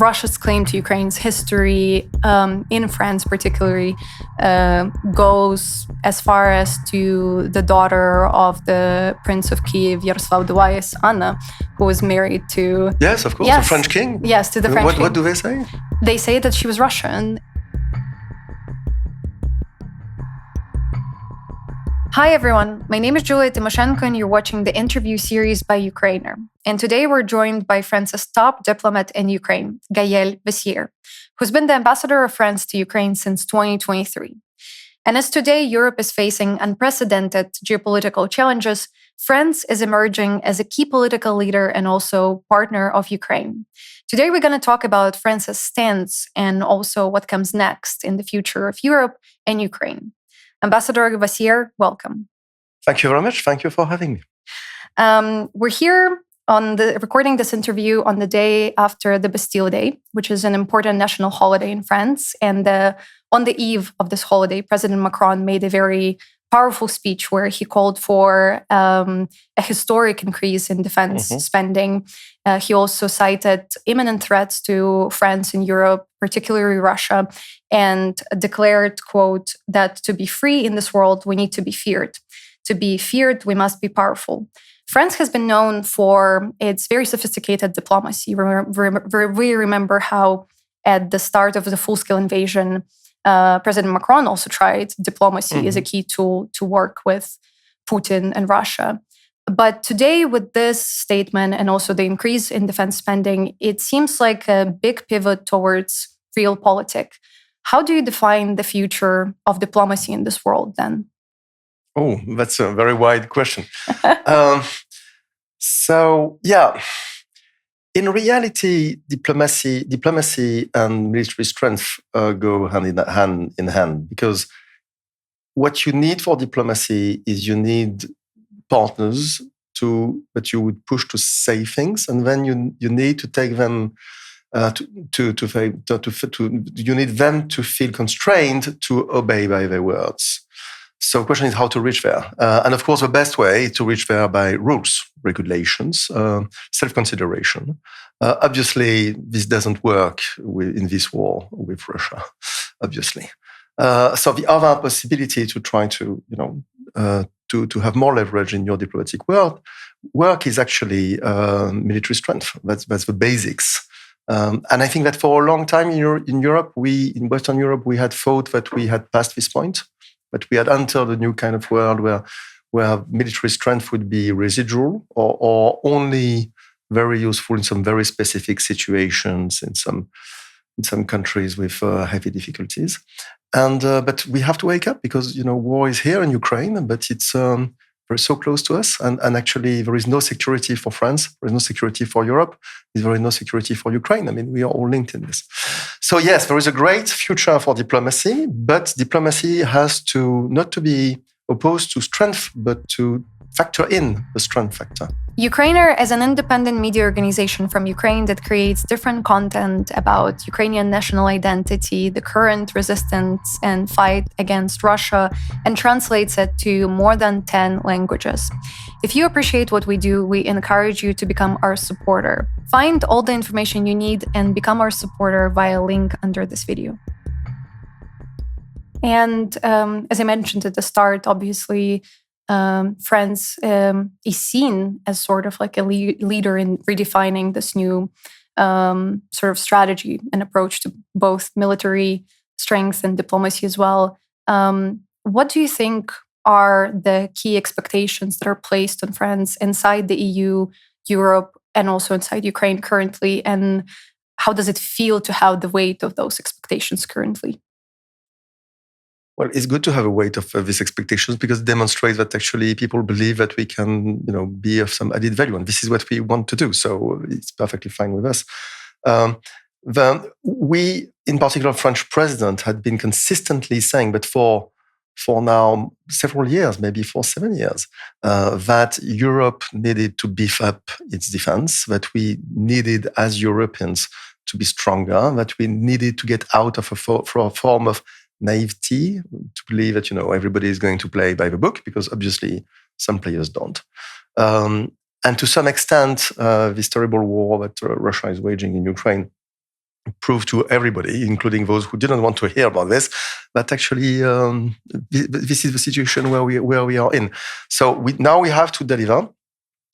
Russia's claim to Ukraine's history, in France particularly, goes as far as to the daughter of the Prince of Kiev, Yaroslav II, Anna, who was married to... Yes, of course, the French king. Yes, to the French king. What do they say? They say that she was Russian. Hi everyone, my name is Julia Tymoshenko and you're watching the interview series by Ukrainer. And today we're joined by France's top diplomat in Ukraine, Gaël Veyssière, who's been the ambassador of France to Ukraine since 2023. And as today Europe is facing unprecedented geopolitical challenges, France is emerging as a key political leader and also partner of Ukraine. Today we're going to talk about France's stance and also what comes next in the future of Europe and Ukraine. Ambassador Veyssière, welcome. Thank you very much. Thank you for having me. We're here recording this interview on the day after the Bastille Day, which is an important national holiday in France. And on the eve of this holiday, President Macron made a very powerful speech where he called for a historic increase in defense spending. He also cited imminent threats to France and Europe, particularly Russia, and declared, quote, that to be free in this world, we need to be feared. To be feared, we must be powerful. France has been known for its very sophisticated diplomacy. We remember how at the start of the full-scale invasion, President Macron also tried diplomacy as a key tool to work with Putin and Russia. But today, with this statement and also the increase in defense spending, it seems like a big pivot towards realpolitik. How do you define the future of diplomacy in this world then? Oh, that's a very wide question. In reality, diplomacy and military strength go hand in hand, because what you need for diplomacy is you need partners that you would push to say things, and then you need to take them you need them to feel constrained to obey by their words. So the question is how to reach there. And of course, the best way to reach there by rules, regulations, self-consideration. Obviously, this doesn't work in this war with Russia, obviously. So the other possibility to try to have more leverage in your diplomatic work is actually military strength. That's the basics. And I think that for a long time in Europe, in Western Europe, we had thought that we had passed this point, but we had entered a new kind of world where military strength would be residual or only very useful in some very specific situations in some countries with heavy difficulties. But we have to wake up because war is here in Ukraine, but it's very so close to us, and actually there is no security for France, there is no security for Europe, there is no security for Ukraine. I mean, we are all linked in this. So yes, there is a great future for diplomacy, but diplomacy has to not to be opposed to strength, but to factor in the strength factor. Ukrainer is an independent media organization from Ukraine that creates different content about Ukrainian national identity, the current resistance and fight against Russia, and translates it to more than 10 languages. If you appreciate what we do, we encourage you to become our supporter. Find all the information you need and become our supporter via link under this video. And as I mentioned at the start, obviously, France is seen as sort of like a leader in redefining this new sort of strategy and approach to both military strength and diplomacy as well. What do you think are the key expectations that are placed on France inside the EU, Europe, and also inside Ukraine currently? And how does it feel to have the weight of those expectations currently? Well, it's good to have a weight of these expectations because it demonstrates that actually people believe that we can, be of some added value, and this is what we want to do. So it's perfectly fine with us. We, in particular, French president, had been consistently saying, but for now several years, maybe for 7 years, that Europe needed to beef up its defense, that we needed as Europeans to be stronger, that we needed to get out of a form of naivety, to believe that, everybody is going to play by the book, because obviously some players don't. And to some extent, this terrible war that Russia is waging in Ukraine prove to everybody, including those who didn't want to hear about this, that actually this is the situation where we are in. So now we have to deliver.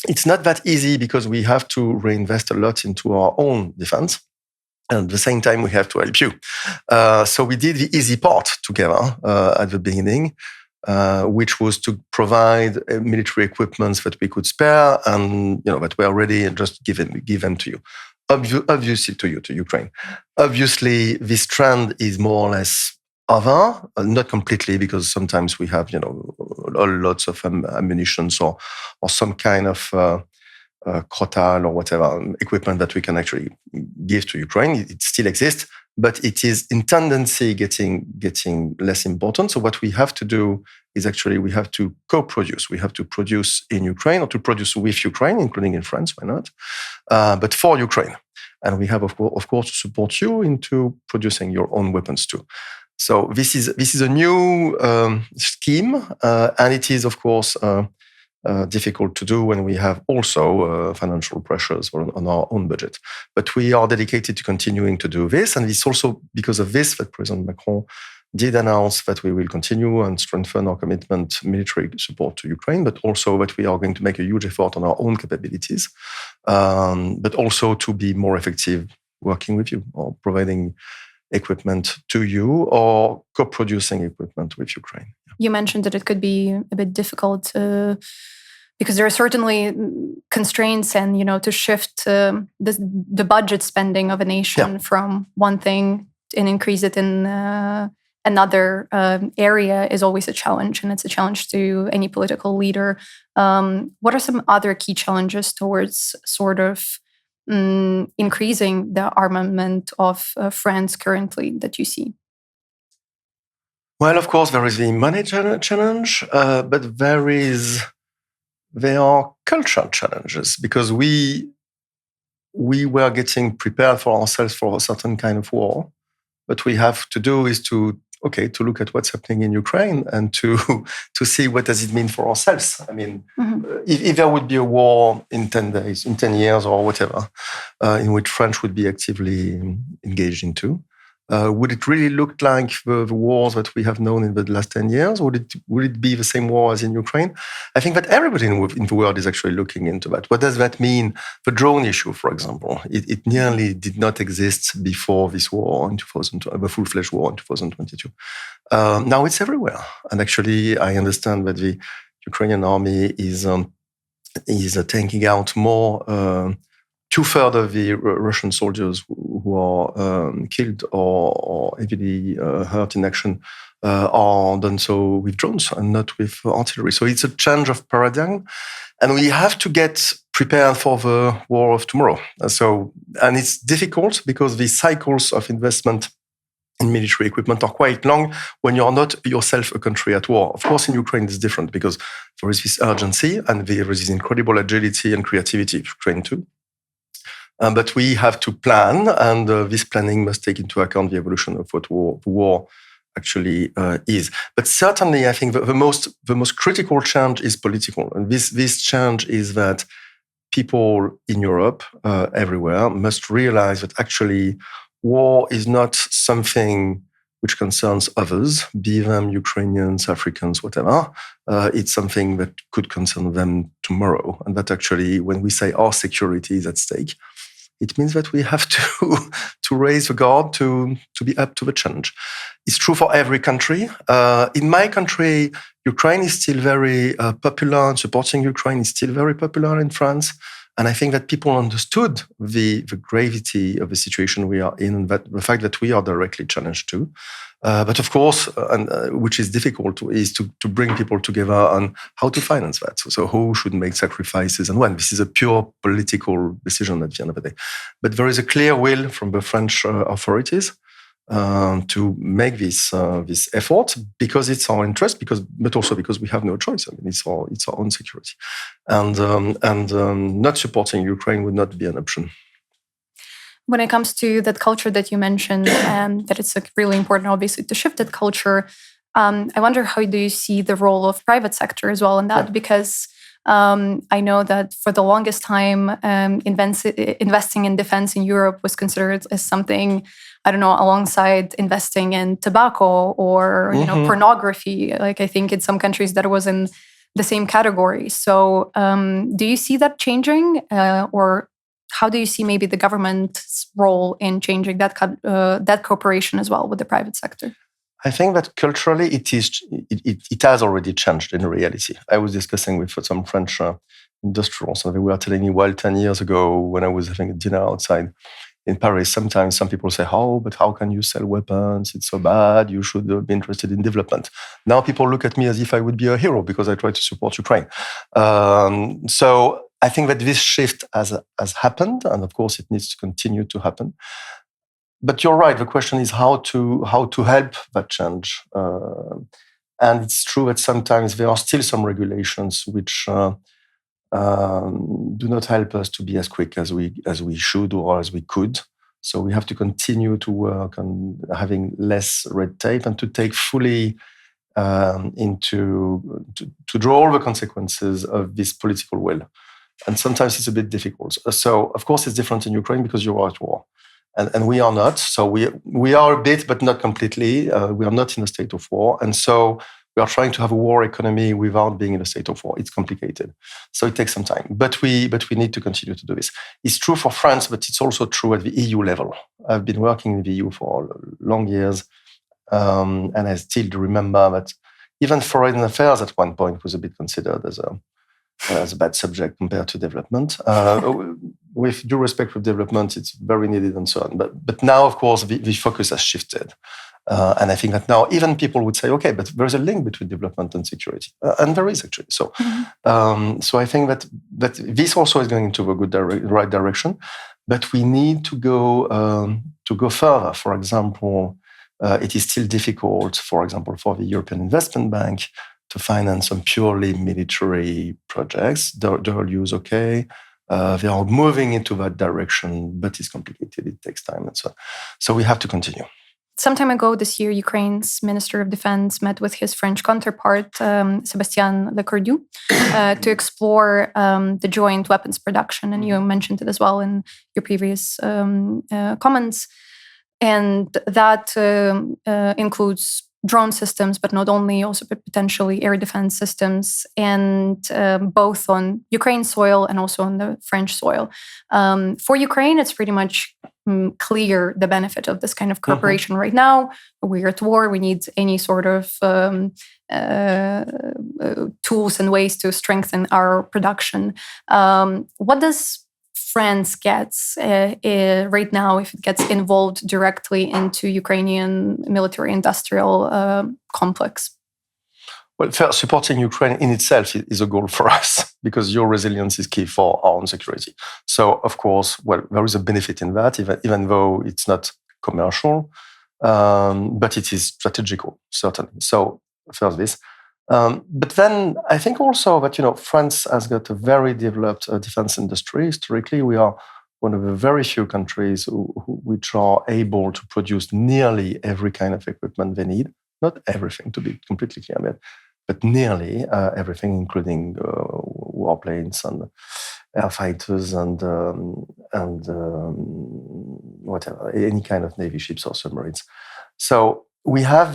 It's not that easy because we have to reinvest a lot into our own defense. And at the same time, we have to help you. So we did the easy part together at the beginning, which was to provide military equipments that we could spare and that were ready and just give them to you. Obviously to Ukraine. Obviously, this trend is more or less over, not completely, because sometimes we have lots of ammunition or some kind of Krotal or whatever equipment that we can actually give to Ukraine. It still exists, but it is in tendency getting less important. So what we have to do is actually we have to co-produce. We have to produce in Ukraine or to produce with Ukraine, including in France, why not? But for Ukraine. And we have, of course, to support you into producing your own weapons too. So this is a new scheme, and it is, of course, difficult to do when we have also financial pressures on our own budget. But we are dedicated to continuing to do this, and it's also because of this that President Macron did announce that we will continue and strengthen our commitment, military support to Ukraine, but also that we are going to make a huge effort on our own capabilities, but also to be more effective working with you or providing equipment to you or co-producing equipment with Ukraine. You mentioned that it could be a bit difficult because there are certainly constraints and, to shift the budget spending of a nation from one thing and increase it in another area is always a challenge, and it's a challenge to any political leader. What are some other key challenges towards sort of increasing the armament of France currently that you see? Well, of course, there is the money challenge, but there are cultural challenges because we were getting prepared for ourselves for a certain kind of war. What we have to do is to look at what's happening in Ukraine and to see what does it mean for ourselves. I mean, if there would be a war in 10 days, in 10 years or whatever, in which France would be actively engaged into, would it really look like the wars that we have known in the last 10 years? Would it be the same war as in Ukraine? I think that everybody in the world is actually looking into that. What does that mean? The drone issue, for example, it nearly did not exist before this war in 2002, the full-fledged war in 2022. Now it's everywhere. And actually, I understand that the Ukrainian army is taking out more. 2/3 of the Russian soldiers who are killed or heavily hurt in action are done so with drones and not with artillery. So it's a change of paradigm, and we have to get prepared for the war of tomorrow. And it's difficult because the cycles of investment in military equipment are quite long when you're not yourself a country at war. Of course, in Ukraine, it's different because there is this urgency and there is this incredible agility and creativity of Ukraine too. But we have to plan, and this planning must take into account the evolution of what war actually is. But certainly, I think the most critical change is political, and this change is that people in Europe, everywhere, must realize that actually war is not something which concerns others, be them Ukrainians, Africans, whatever. It's something that could concern them tomorrow, and that actually, when we say our security is at stake, it means that we have to raise the guard to be up to the challenge. It's true for every country. In my country, Ukraine is still very popular, and supporting Ukraine is still very popular in France. And I think that people understood the gravity of the situation we are in, and that the fact that we are directly challenged too. But of course, which is difficult, is to bring people together on how to finance that. So who should make sacrifices and when? This is a pure political decision at the end of the day. But there is a clear will from the French authorities to make this effort because it's our interest, but also because we have no choice. I mean, it's our own security, and not supporting Ukraine would not be an option. When it comes to that culture that you mentioned, that it's really important, obviously, to shift that culture, I wonder how do you see the role of private sector as well in that? Because I know that for the longest time, investing in defense in Europe was considered as something, I don't know, alongside investing in tobacco or pornography. Like I think in some countries that was in the same category. So do you see that changing, or how do you see maybe the government's role in changing that cooperation as well with the private sector? I think that culturally it has already changed in reality. I was discussing with some French industrials, and they were telling me, well, 10 years ago when I was having a dinner outside in Paris, sometimes some people say, oh, but how can you sell weapons? It's so bad. You should be interested in development. Now people look at me as if I would be a hero because I try to support Ukraine. So I think that this shift has happened, and of course it needs to continue to happen. But you're right. The question is how to help that change. And it's true that sometimes there are still some regulations which do not help us to be as quick as we should or as we could. So we have to continue to work on having less red tape and to take fully to draw all the consequences of this political will. And sometimes it's a bit difficult. So of course it's different in Ukraine because you are at war. And we are not. So we are a bit, but not completely. We are not in a state of war. And so we are trying to have a war economy without being in a state of war. It's complicated. So it takes some time. But we need to continue to do this. It's true for France, but it's also true at the EU level. I've been working in the EU for long years. And I still remember that even foreign affairs at one point was a bit considered as a bad subject compared to development. With due respect for development, it's very needed and so on. But now, of course, the focus has shifted. And I think that now even people would say, okay, but there's a link between development and security. And there is actually. So so I think that this also is going into the right direction. But we need to go further. For example, it is still difficult, for example, for the European Investment Bank to finance some purely military projects. They'll use okay. They are moving into that direction, but it's complicated. It takes time and so on. So we have to continue. Some time ago this year, Ukraine's Minister of Defense met with his French counterpart, Sébastien Lecornu, to explore the joint weapons production. And you mentioned it as well in your previous comments. And that includes drone systems, but not only, also potentially air defense systems, and both on Ukraine soil and also on the French soil. For Ukraine, it's pretty much clear the benefit of this kind of cooperation right now. We're at war. We need any sort of tools and ways to strengthen our production. What does France gets right now if it gets involved directly into Ukrainian military-industrial complex? Well, first, supporting Ukraine in itself is a goal for us because your resilience is key for our own security. So, of course, well, there is a benefit in that, even though it's not commercial, but it is strategical, certainly. So, first this. But then I think also that, France has got a very developed defense industry. Historically, we are one of the very few countries which are able to produce nearly every kind of equipment they need. Not everything, to be completely clear, but nearly everything, including warplanes and air fighters and whatever, any kind of navy ships or submarines. So we have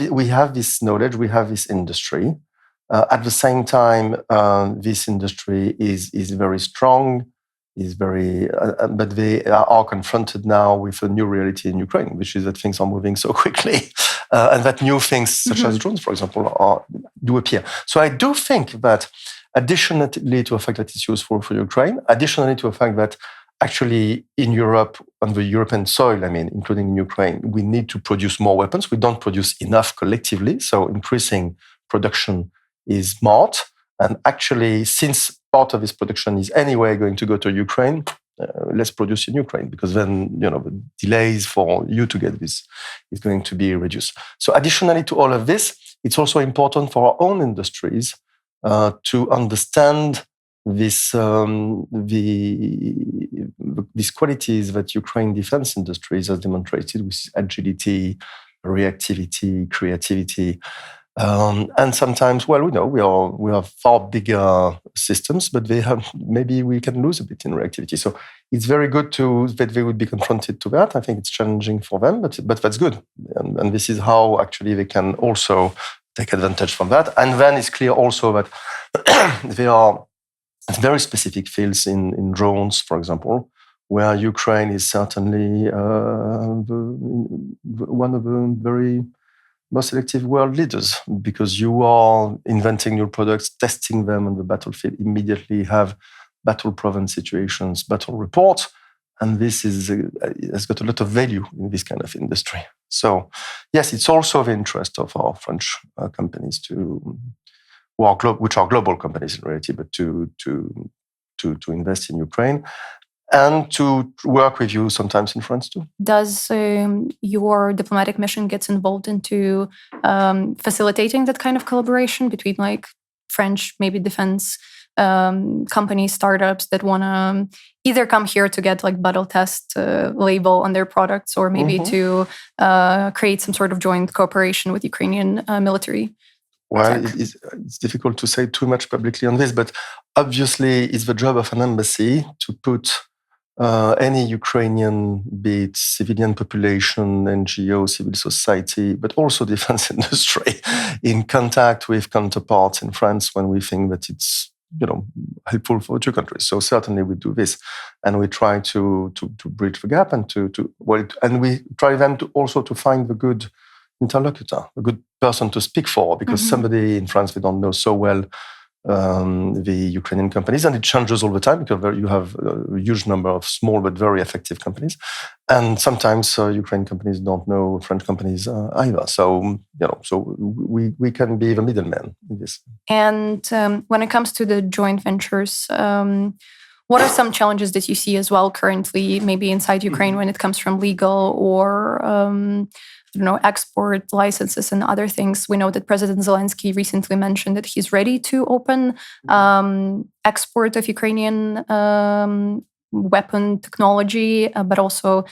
this knowledge, we have this industry. At the same time, this industry is very strong, but they are confronted now with a new reality in Ukraine, which is that things are moving so quickly, and that new things such as drones, for example, do appear. So I do think that, additionally to the fact that it's useful for Ukraine, additionally to the fact that actually in Europe, on the European soil, including in Ukraine, we need to produce more weapons. We don't produce enough collectively, so increasing production is smart. And actually, since part of this production is anyway going to go to Ukraine, let's produce in Ukraine, because then, the delays for you to get this is going to be reduced. So additionally to all of this, it's also important for our own industries to understand these qualities that Ukraine defense industries has demonstrated, with agility, reactivity, creativity. And sometimes, well, we have far bigger systems, but maybe we can lose a bit in reactivity. So it's very good that they would be confronted to that. I think it's challenging for them, but that's good. And this is how actually they can also take advantage from that. And then it's clear also that there are very specific fields in drones, for example, where Ukraine is certainly one of the very most selective world leaders, because you are inventing new products, testing them on the battlefield, immediately have battle-proven situations, battle reports, and this has got a lot of value in this kind of industry. So, yes, it's also the interest of our French companies which are global companies in reality, but to invest in Ukraine. And to work with you sometimes in France too. Does your diplomatic mission get involved into facilitating that kind of collaboration between like French, maybe defense companies, startups that want to either come here to get like battle test label on their products, or maybe to create some sort of joint cooperation with Ukrainian military? Well, it's difficult to say too much publicly on this, but obviously it's the job of an embassy to put any Ukrainian, be it civilian population, NGO, civil society, but also defense industry, in contact with counterparts in France when we think that it's helpful for two countries. So certainly we do this, and we try to bridge the gap and and we try them to also to find the good interlocutor, a good person to speak for, because somebody in France we don't know so well. The Ukrainian companies, and it changes all the time because you have a huge number of small but very effective companies, and sometimes Ukrainian companies don't know French companies either. So we can be the middleman in this. And when it comes to the joint ventures, what are some challenges that you see as well currently, maybe inside Ukraine, when it comes from legal or export licenses and other things? We know that President Zelensky recently mentioned that he's ready to open export of Ukrainian weapon technology, but also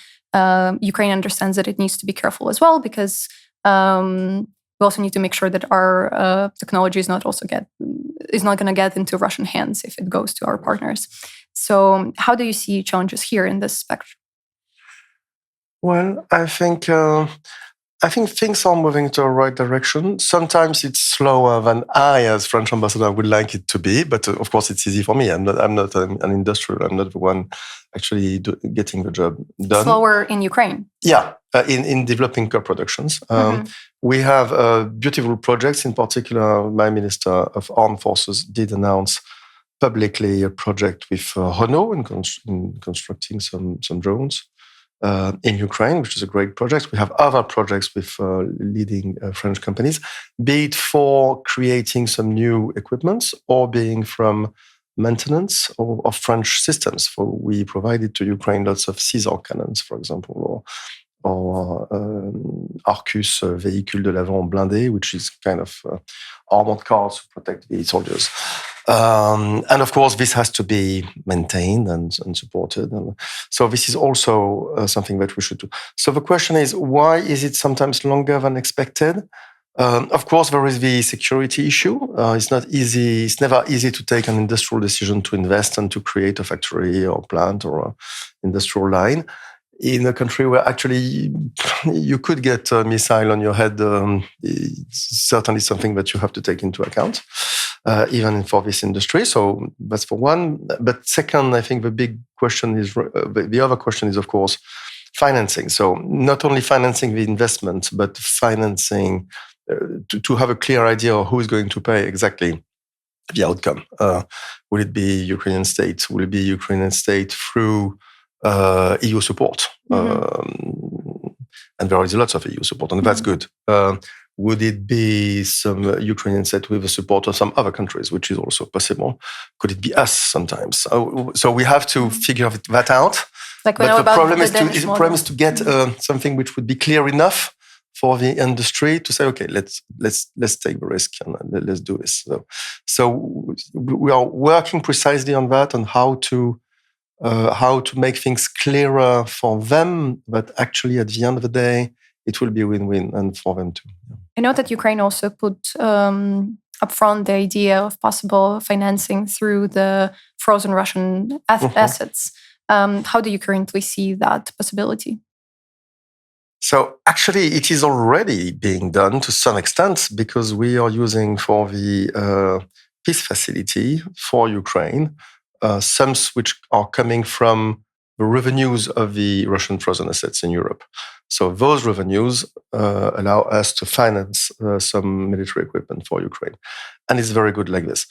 Ukraine understands that it needs to be careful as well, because we also need to make sure that our technology is not going to get into Russian hands if it goes to our partners. So how do you see challenges here in this spectrum? Well, I think things are moving to the right direction. Sometimes it's slower than I, as French ambassador, would like it to be. But of course, it's easy for me. I'm not an industrial. I'm not the one actually getting the job done. Slower in Ukraine. Yeah, in developing co-productions. We have beautiful projects. In particular, my Minister of Armed Forces did announce publicly a project with Renault in constructing some drones. In Ukraine, which is a great project. We have other projects with leading French companies, be it for creating some new equipments or being from maintenance of French systems. We provided to Ukraine lots of Caesar cannons, for example, or Arcus véhicule de l'avant blindé, which is kind of armored cars to protect the soldiers. And of course, this has to be maintained and supported. And so this is also something that we should do. So the question is, why is it sometimes longer than expected? Of course, there is the security issue. It's not easy. It's never easy to take an industrial decision to invest and to create a factory or plant or an industrial line in a country where actually you could get a missile on your head. It's certainly something that you have to take into account, even for this industry. So that's for one. But second, I think the big question is, the other question is, of course, financing. So not only financing the investment, but financing to have a clear idea of who is going to pay exactly the outcome. Will it be Ukrainian state? Will it be Ukrainian state through EU support? And there is lots of EU support, and that's good. Would it be some Ukrainian state with the support of some other countries, which is also possible? Could it be us sometimes? So we have to figure that out. Like we know the about problem is to get something which would be clear enough for the industry to say, okay, let's take the risk and let's do this. So we are working precisely on that, on how to make things clearer for them, but actually at the end of the day, it will be a win-win, and for them too. Yeah. I know that Ukraine also put upfront the idea of possible financing through the frozen Russian assets. How do you currently see that possibility? So actually, it is already being done to some extent, because we are using for the peace facility for Ukraine sums which are coming from the revenues of the Russian frozen assets in Europe. So those revenues allow us to finance some military equipment for Ukraine. And it's very good like this.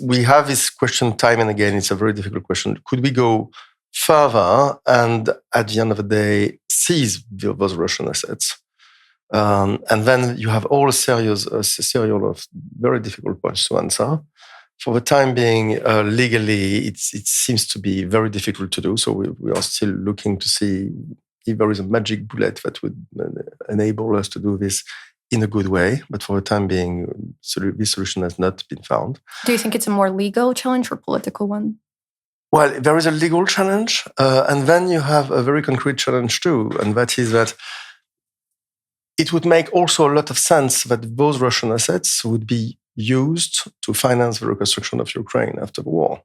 We have this question time and again. It's a very difficult question. Could we go further and at the end of the day seize those Russian assets? And then you have all a serial of very difficult points to answer. For the time being, legally, it seems to be very difficult to do. So we are still looking to see if there is a magic bullet that would enable us to do this in a good way. But for the time being, this solution has not been found. Do you think it's a more legal challenge or political one? Well, there is a legal challenge. And then you have a very concrete challenge too. And that is that it would make also a lot of sense that those Russian assets would be used to finance the reconstruction of Ukraine after the war.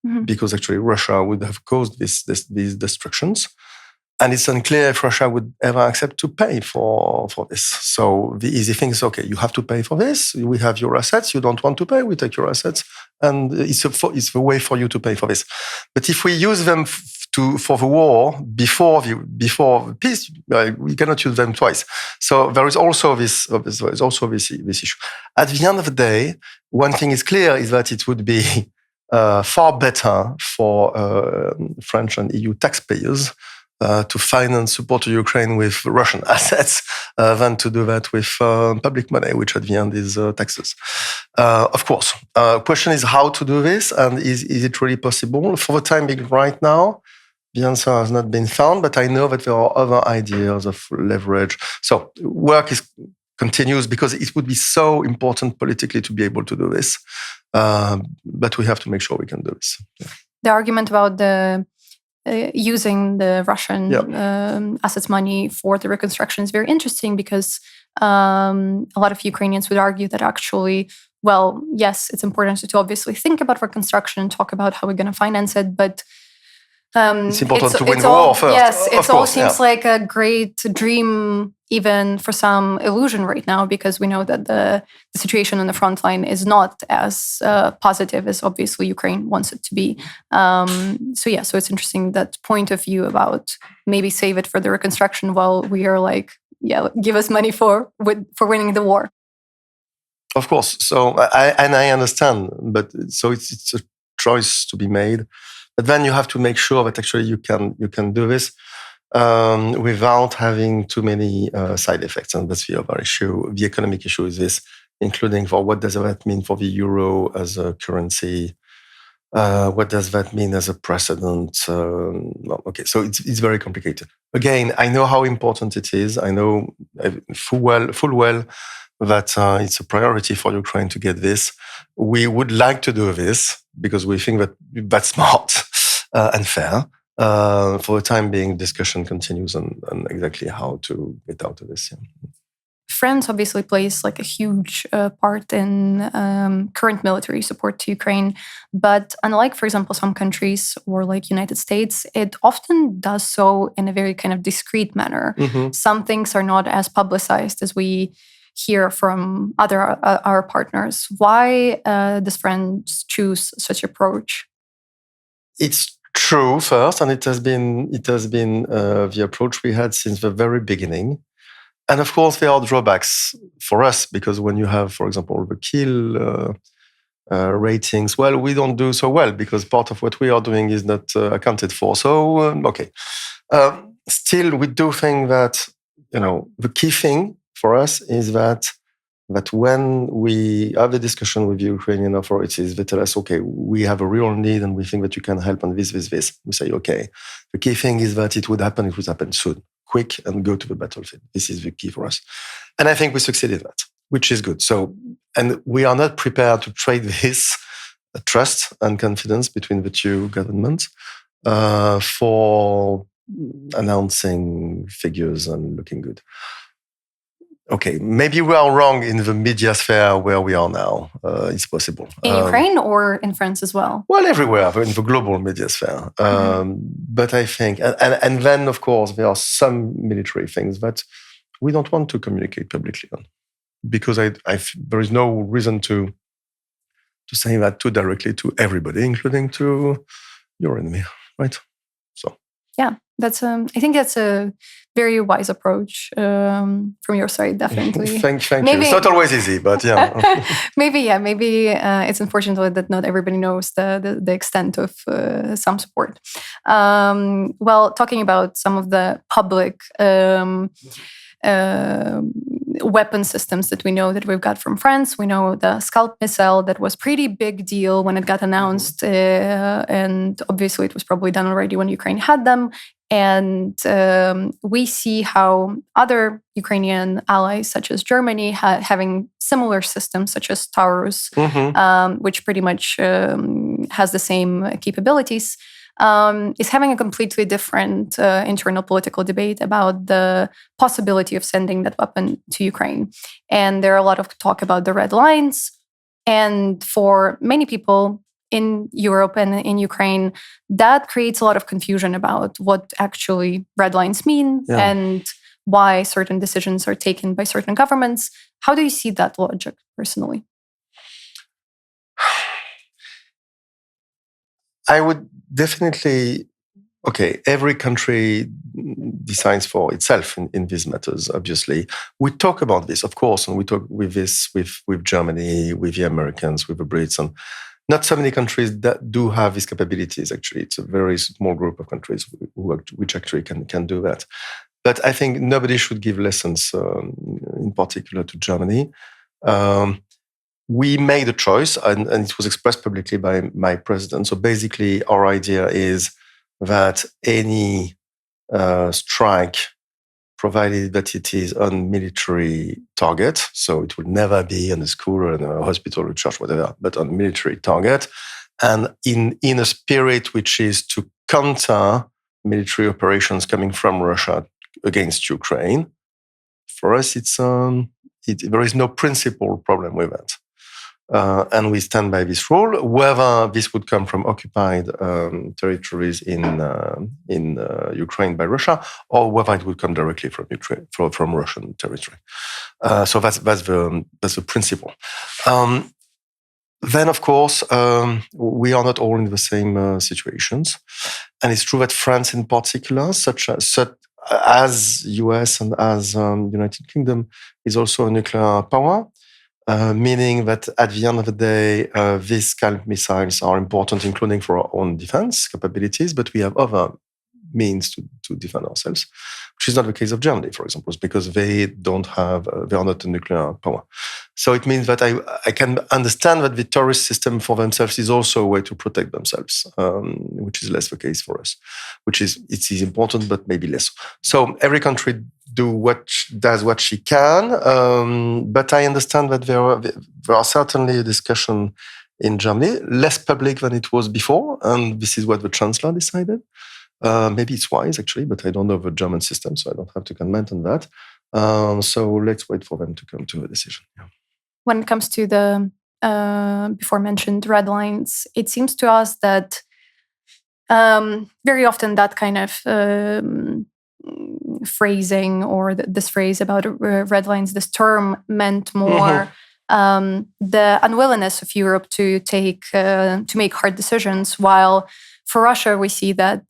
Mm-hmm. Because actually Russia would have caused these destructions. And it's unclear if Russia would ever accept to pay for this. So the easy thing is, okay, you have to pay for this. We have your assets. You don't want to pay, we take your assets. And it's a way for you to pay for this. But if we use them for the war before the peace, we cannot use them twice. So there is also this issue. At the end of the day, one thing is clear is that it would be far better for French and EU taxpayers to finance support to Ukraine with Russian assets than to do that with public money, which at the end is taxes. Of course, question is how to do this, and is it really possible? For the time being, right now, the answer has not been found, but I know that there are other ideas of leverage. So work continues because it would be so important politically to be able to do this. But we have to make sure we can do this. Yeah. The argument about using the Russian assets money for the reconstruction is very interesting because a lot of Ukrainians would argue that actually, well, yes, it's important to obviously think about reconstruction and talk about how we're going to finance it, but it's important to win the war first. Yes, it all seems like a great dream, even for some illusion right now, because we know that the situation on the front line is not as positive as obviously Ukraine wants it to be. So it's interesting that point of view about maybe save it for the reconstruction while we are like, give us money for winning the war. Of course. So I understand, but so it's a choice to be made. But then you have to make sure that actually you can do this without having too many side effects. And that's the other issue. The economic issue is this, including for what does that mean for the euro as a currency? What does that mean as a precedent? Okay, so it's very complicated. Again, I know how important it is. I know full well that it's a priority for Ukraine to get this. We would like to do this because we think that that's smart and fair. For the time being, discussion continues on exactly how to get out of this. Yeah. France obviously plays like a huge part in current military support to Ukraine. But unlike, for example, some countries or like United States, it often does so in a very kind of discreet manner. Mm-hmm. Some things are not as publicized as we hear from our partners. Why does France choose such approach? It's true first, and it has been the approach we had since the very beginning. And of course, there are drawbacks for us because when you have, for example, the kill ratings, well, we don't do so well because part of what we are doing is not accounted for. So, okay. Still, we do think that, the key thing for us is that when we have a discussion with the Ukrainian authorities, they tell us, okay, we have a real need and we think that you can help on this. We say, okay. The key thing is that it would happen soon, quick, and go to the battlefield. This is the key for us. And I think we succeeded that, which is good. So, and we are not prepared to trade this trust and confidence between the two governments for announcing figures and looking good. Okay, maybe we are wrong in the media sphere where we are now. It's possible. In Ukraine or in France as well? Well, everywhere, in the global media sphere. But I think, and then, of course, there are some military things that we don't want to communicate publicly on. Because there is no reason to say that too directly to everybody, including to your enemy, right? So yeah, I think that's a very wise approach from your side, definitely. Thank you. It's not always easy, but yeah. maybe it's unfortunate that not everybody knows the extent of some support. Well, talking about some of the public weapon systems that we know that we've got from France. We know the Scalp missile that was pretty big deal when it got announced, and obviously it was probably done already when Ukraine had them. And we see how other Ukrainian allies, such as Germany, having similar systems, such as Taurus, which pretty much has the same capabilities, is having a completely different internal political debate about the possibility of sending that weapon to Ukraine. And there are a lot of talk about the red lines. And for many people in Europe and in Ukraine, that creates a lot of confusion about what actually red lines mean and why certain decisions are taken by certain governments. How do you see that logic personally? I would definitely, every country decides for itself in these matters, obviously. We talk about this, of course, and we talk with this with Germany, with the Americans, with the Brits, and not so many countries that do have these capabilities, actually. It's a very small group of countries which actually can do that. But I think nobody should give lessons, in particular to Germany. We made a choice, and it was expressed publicly by my president. So basically, our idea is that any strike, provided that it is on military target, so it will never be on a school or in a hospital or church, whatever, but on military target, and in a spirit which is to counter military operations coming from Russia against Ukraine. For us, there is no principal problem with that. And we stand by this rule, whether this would come from occupied territories in Ukraine by Russia, or whether it would come directly from Ukraine, from Russian territory. So that's the principle. Then, of course, we are not all in the same situations, and it's true that France, in particular, such as US and as United Kingdom, is also a nuclear power. Meaning that at the end of the day, these Scalp missiles are important, including for our own defense capabilities, but we have other means to defend ourselves, which is not the case of Germany, for example, because they are not a nuclear power. So it means that I can understand that the tourist system for themselves is also a way to protect themselves, which is less the case for us, it is important, but maybe less. So every country does what she can, but I understand that there are certainly a discussion in Germany, less public than it was before, and this is what the Chancellor decided. Maybe it's wise, actually, but I don't know the German system, so I don't have to comment on that. So let's wait for them to come to a decision. Yeah. When it comes to the before mentioned red lines, it seems to us that very often that kind of phrasing or this phrase about red lines, this term meant more the unwillingness of Europe to make hard decisions, while for Russia, we see that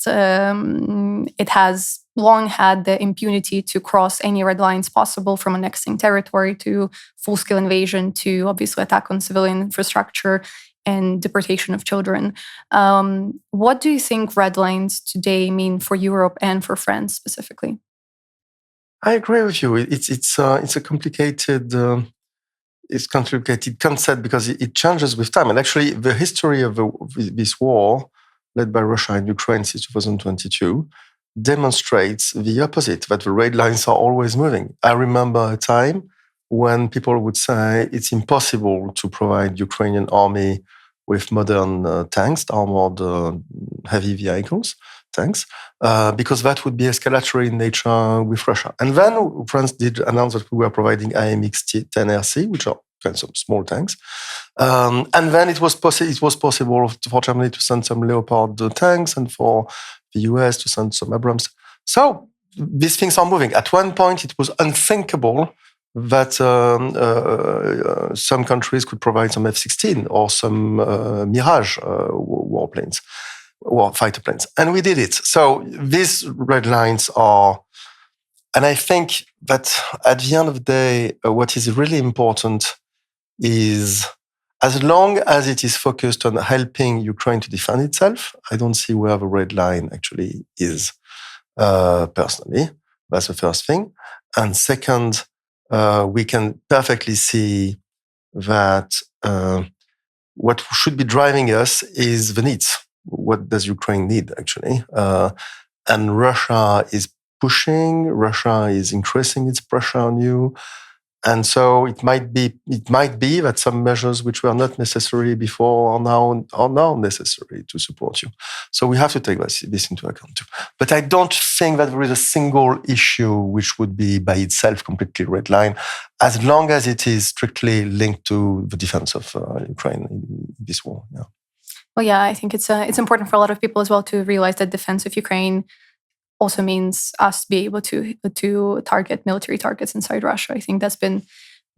it has long had the impunity to cross any red lines possible, from annexing territory to full-scale invasion to obviously attack on civilian infrastructure and deportation of children. What do you think red lines today mean for Europe and for France specifically? I agree with you. It's a complicated concept because it changes with time. And actually, the history of this war, led by Russia and Ukraine since 2022, demonstrates the opposite, that the red lines are always moving. I remember a time when people would say it's impossible to provide Ukrainian army with modern tanks, armored heavy vehicles, tanks, because that would be escalatory in nature with Russia. And then France did announce that we were providing AMX-10RC, which are kinds of small tanks. And then it was possible for Germany to send some Leopard tanks and for the US to send some Abrams. So these things are moving. At one point, it was unthinkable that some countries could provide some F-16 or some Mirage warplanes or fighter planes. And we did it. So these red lines are, and I think that at the end of the day, what is really important is, as long as it is focused on helping Ukraine to defend itself, I don't see where the red line actually is, personally. That's the first thing. And second, we can perfectly see that what should be driving us is the needs. What does Ukraine need, actually? And Russia is pushing, Russia is increasing its pressure on you. And so it might be that some measures which were not necessary before are now necessary to support you. So we have to take this into account too. But I don't think that there is a single issue which would be by itself completely red line, as long as it is strictly linked to the defense of Ukraine in this war. Yeah. Well, yeah, I think it's important for a lot of people as well to realize that defense of Ukraine also means us be able to target military targets inside Russia. I think that's been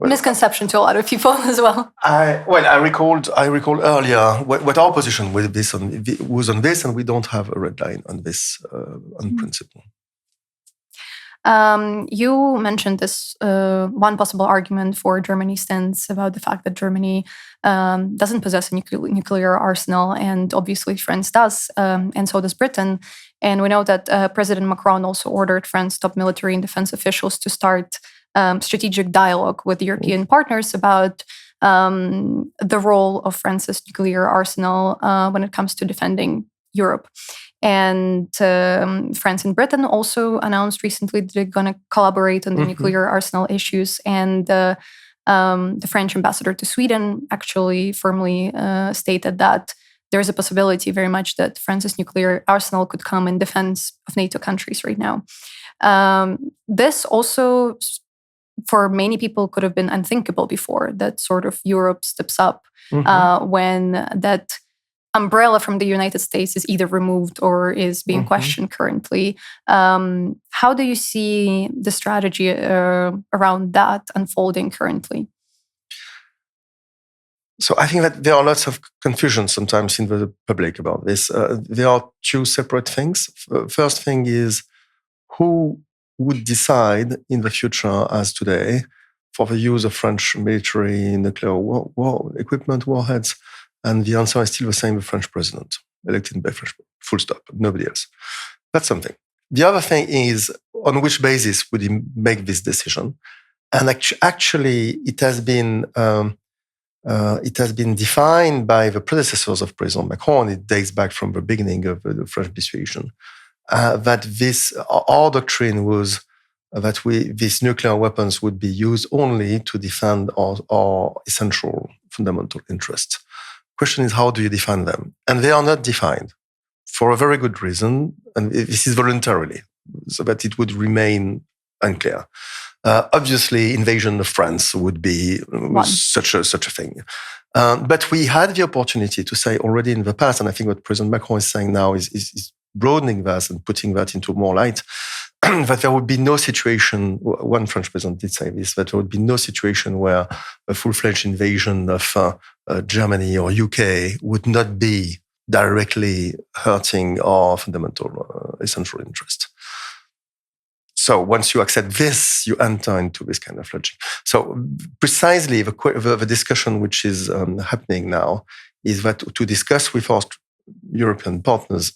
a misconception to a lot of people as well. I recalled earlier what our position with this was on this, and we don't have a red line on this on principle. You mentioned this one possible argument for Germany's stance about the fact that Germany doesn't possess a nuclear arsenal, and obviously France does, and so does Britain. And we know that President Macron also ordered France's top military and defense officials to start strategic dialogue with European partners about the role of France's nuclear arsenal when it comes to defending Europe. And France and Britain also announced recently that they're going to collaborate on the nuclear arsenal issues. And the French ambassador to Sweden actually firmly stated that there is a possibility very much that France's nuclear arsenal could come in defense of NATO countries right now. This also, for many people, could have been unthinkable before, that sort of Europe steps up when that umbrella from the United States is either removed or is being questioned currently. How do you see the strategy around that unfolding currently? So I think that there are lots of confusion sometimes in the public about this. There are two separate things. First thing is, who would decide in the future, as today, for the use of French military nuclear war equipment, warheads? And the answer is still the same: the French president, elected by French, full stop, nobody else. That's something. The other thing is, on which basis would he make this decision? And actually, it has been defined by the predecessors of President Macron. It dates back from the beginning of the French situation. That our doctrine was that these nuclear weapons would be used only to defend our essential fundamental interests. Question is, how do you define them? And they are not defined for a very good reason, and this is voluntarily, so that it would remain unclear. Obviously, invasion of France would be such a thing. But we had the opportunity to say already in the past, and I think what President Macron is saying now is broadening that and putting that into more light, that there would be no situation, one French president did say this, that there would be no situation where a full-fledged invasion of Germany or UK would not be directly hurting our fundamental essential interest. So once you accept this, you enter into this kind of logic. So precisely the discussion which is happening now is that to discuss with our European partners,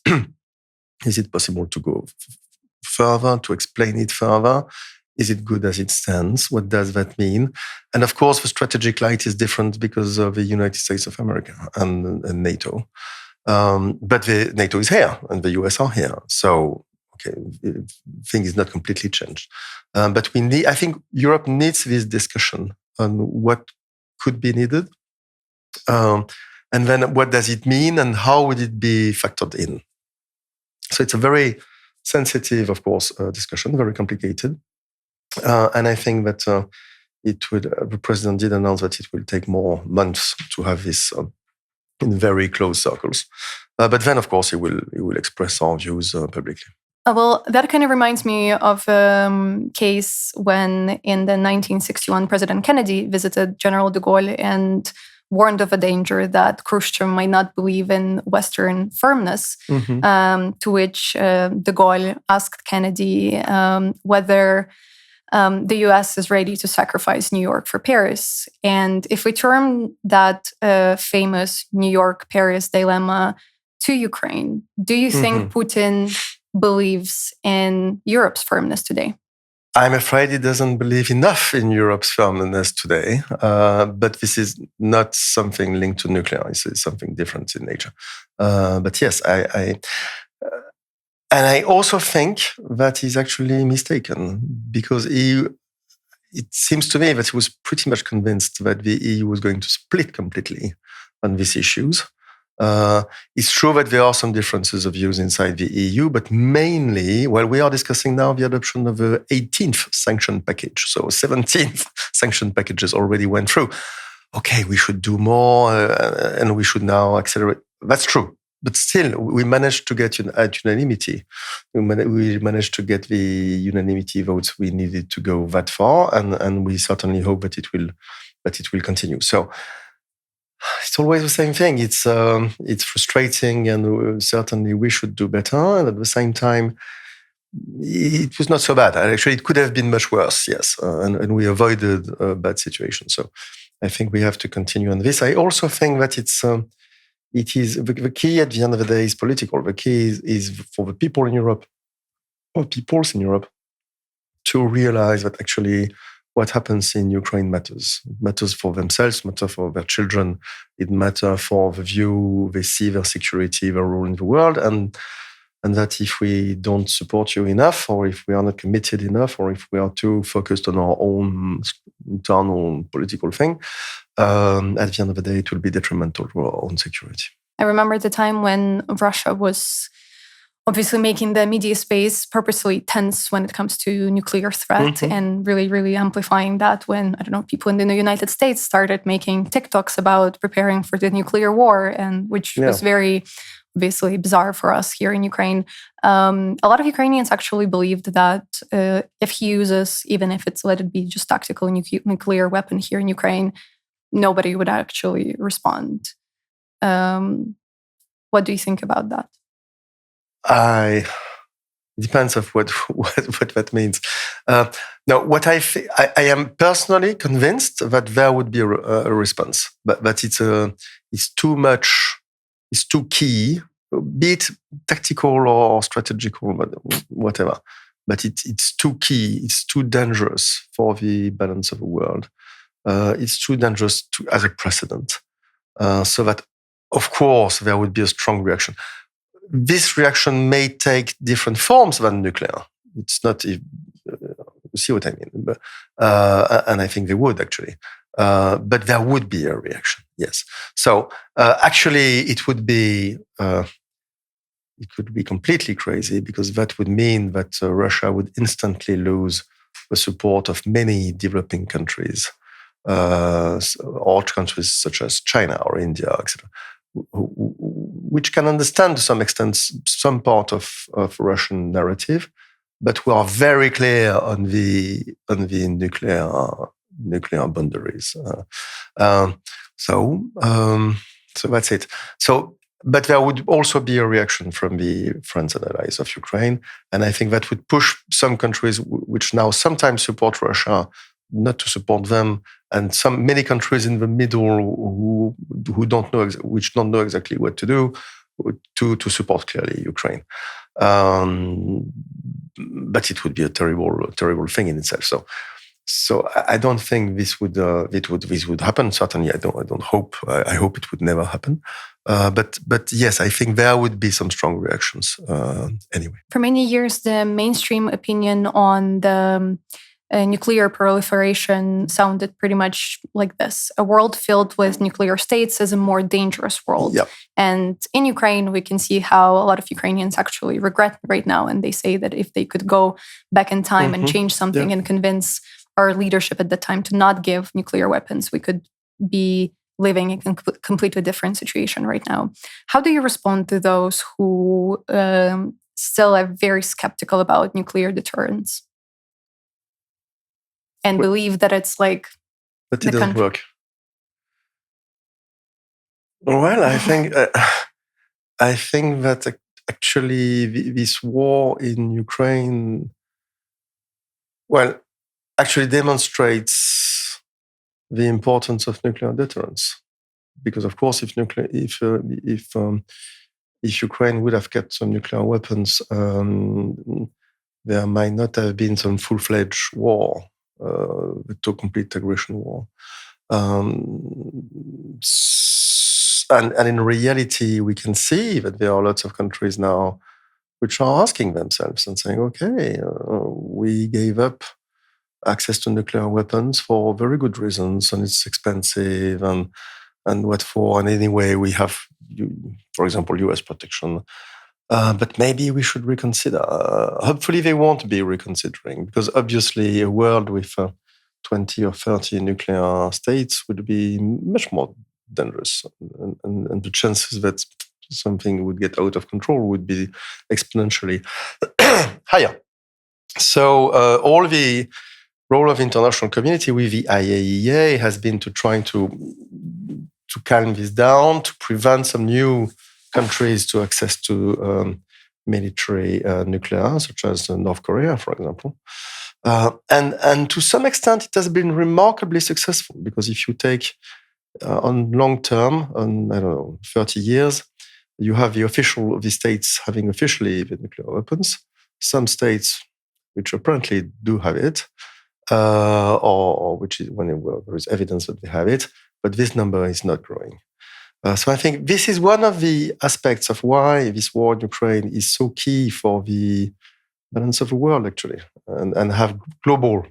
is it possible to go further, to explain it further? Is it good as it stands? What does that mean? And of course, the strategic light is different because of the United States of America and NATO. But NATO is here and the US are here. So, okay, thing is not completely changed. But I think Europe needs this discussion on what could be needed. And then what does it mean and how would it be factored in? So it's a very sensitive, of course, discussion, very complicated. And I think that the president did announce that it will take more months to have this in very close circles. But then, of course, he will express our views publicly. Well, that kind of reminds me of a case when in the 1961 President Kennedy visited General de Gaulle and warned of a danger that Khrushchev might not believe in Western firmness, to which de Gaulle asked Kennedy whether the US is ready to sacrifice New York for Paris. And if we turn that famous New York-Paris dilemma to Ukraine, do you think Putin believes in Europe's firmness today? I'm afraid he doesn't believe enough in Europe's firmness today. But this is not something linked to nuclear. It's something different in nature. But yes, and I also think that he's actually mistaken, because it seems to me that he was pretty much convinced that the EU was going to split completely on these issues. It's true that there are some differences of views inside the EU, but mainly, we are discussing now the adoption of the 18th sanction package. So 17th sanction packages already went through. Okay, we should do more and we should now accelerate. That's true. But still, we managed to get unanimity. We managed to get the unanimity votes we needed to go that far, and we certainly hope that it will continue. So it's always the same thing. It's frustrating, and certainly we should do better. And at the same time, it was not so bad. Actually, it could have been much worse. Yes, and we avoided a bad situation. So I think we have to continue on this. I also think that it is the key at the end of the day is political. The key is for the people in Europe, or peoples in Europe, to realize that actually what happens in Ukraine matters. It matters for themselves, matters for their children. It matters for the view they see their security, their role in the world, and that if we don't support you enough, or if we are not committed enough, or if we are too focused on our own internal political thing, at the end of the day, it will be detrimental to our own security. I remember the time when Russia was obviously making the media space purposely tense when it comes to nuclear threat, and really, really amplifying that when, people in the United States started making TikToks about preparing for the nuclear war, and which was very obviously bizarre for us here in Ukraine. A lot of Ukrainians actually believed that if he uses, even if it's, let it be just tactical nuclear weapon here in Ukraine, nobody would actually respond. What do you think about that? It depends of what that means. Now, what I am personally convinced that there would be a response, but it's too much, it's too key, be it tactical or strategical, whatever. But it's too key, it's too dangerous for the balance of the world. It's too dangerous as a precedent. So that, of course, there would be a strong reaction. This reaction may take different forms than nuclear. It's not, you see what I mean? But, and I think they would actually. But there would be a reaction, yes. So actually, it could be completely crazy, because that would mean that Russia would instantly lose the support of many developing countries, or countries such as China or India, etc., which can understand to some extent some part of Russian narrative, but who are very clear on the nuclear boundaries. So that's it. So, but there would also be a reaction from the friends and allies of Ukraine, and I think that would push some countries which now sometimes support Russia not to support them, and many countries in the middle who don't know exactly what to do, to support clearly Ukraine. But it would be a terrible thing in itself. So I don't think this would happen. Certainly, I don't hope. I hope it would never happen. But yes, I think there would be some strong reactions anyway. For many years, the mainstream opinion on the nuclear proliferation sounded pretty much like this. A world filled with nuclear states is a more dangerous world. Yep. And in Ukraine, we can see how a lot of Ukrainians actually regret right now. And they say that if they could go back in time and change something and convince our leadership at the time to not give nuclear weapons, we could be living in a completely different situation right now. How do you respond to those who still are very skeptical about nuclear deterrence and believe that it's like that it doesn't work? Well, I think that actually this war in Ukraine, well, actually demonstrates the importance of nuclear deterrence, because of course, if Ukraine would have kept some nuclear weapons, there might not have been some full-fledged war, to complete aggression war. And in reality, we can see that there are lots of countries now which are asking themselves and saying, okay, we gave up access to nuclear weapons for very good reasons, and it's expensive, and what for? And anyway, we have, for example, US protection. But maybe we should reconsider. Hopefully they won't be reconsidering, because obviously a world with 20 or 30 nuclear states would be much more dangerous. And the chances that something would get out of control would be exponentially higher. So all the role of international community with the IAEA has been to try to calm this down, to prevent some new countries to access to military nuclear, such as North Korea, for example. And to some extent, it has been remarkably successful, because if you take on long term, on, 30 years, you have the states having officially the nuclear weapons. Some states which apparently do have it, or which is when there is evidence that they have it, but this number is not growing. So I think this is one of the aspects of why this war in Ukraine is so key for the balance of the world, actually, and have global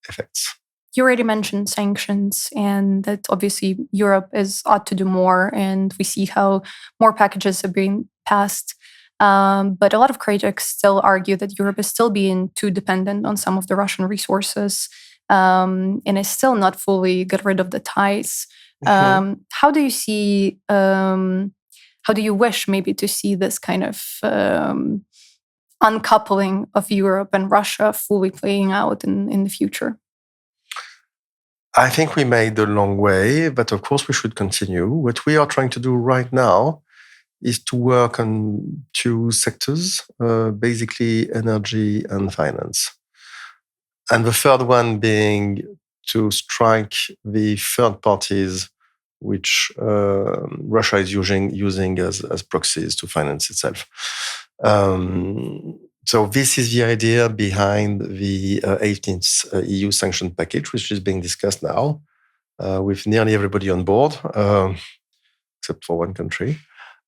effects. You already mentioned sanctions, and that obviously Europe ought to do more, and we see how more packages are being passed. But a lot of critics still argue that Europe is still being too dependent on some of the Russian resources, and is still not fully got rid of the ties. How do you see? How do you wish maybe to see this kind of uncoupling of Europe and Russia fully playing out in the future? I think we made a long way, but of course we should continue. What we are trying to do right now is to work on two sectors, basically energy and finance. And the third one being to strike the third parties which Russia is using as proxies to finance itself. So this is the idea behind the 18th EU sanction package, which is being discussed now with nearly everybody on board, except for one country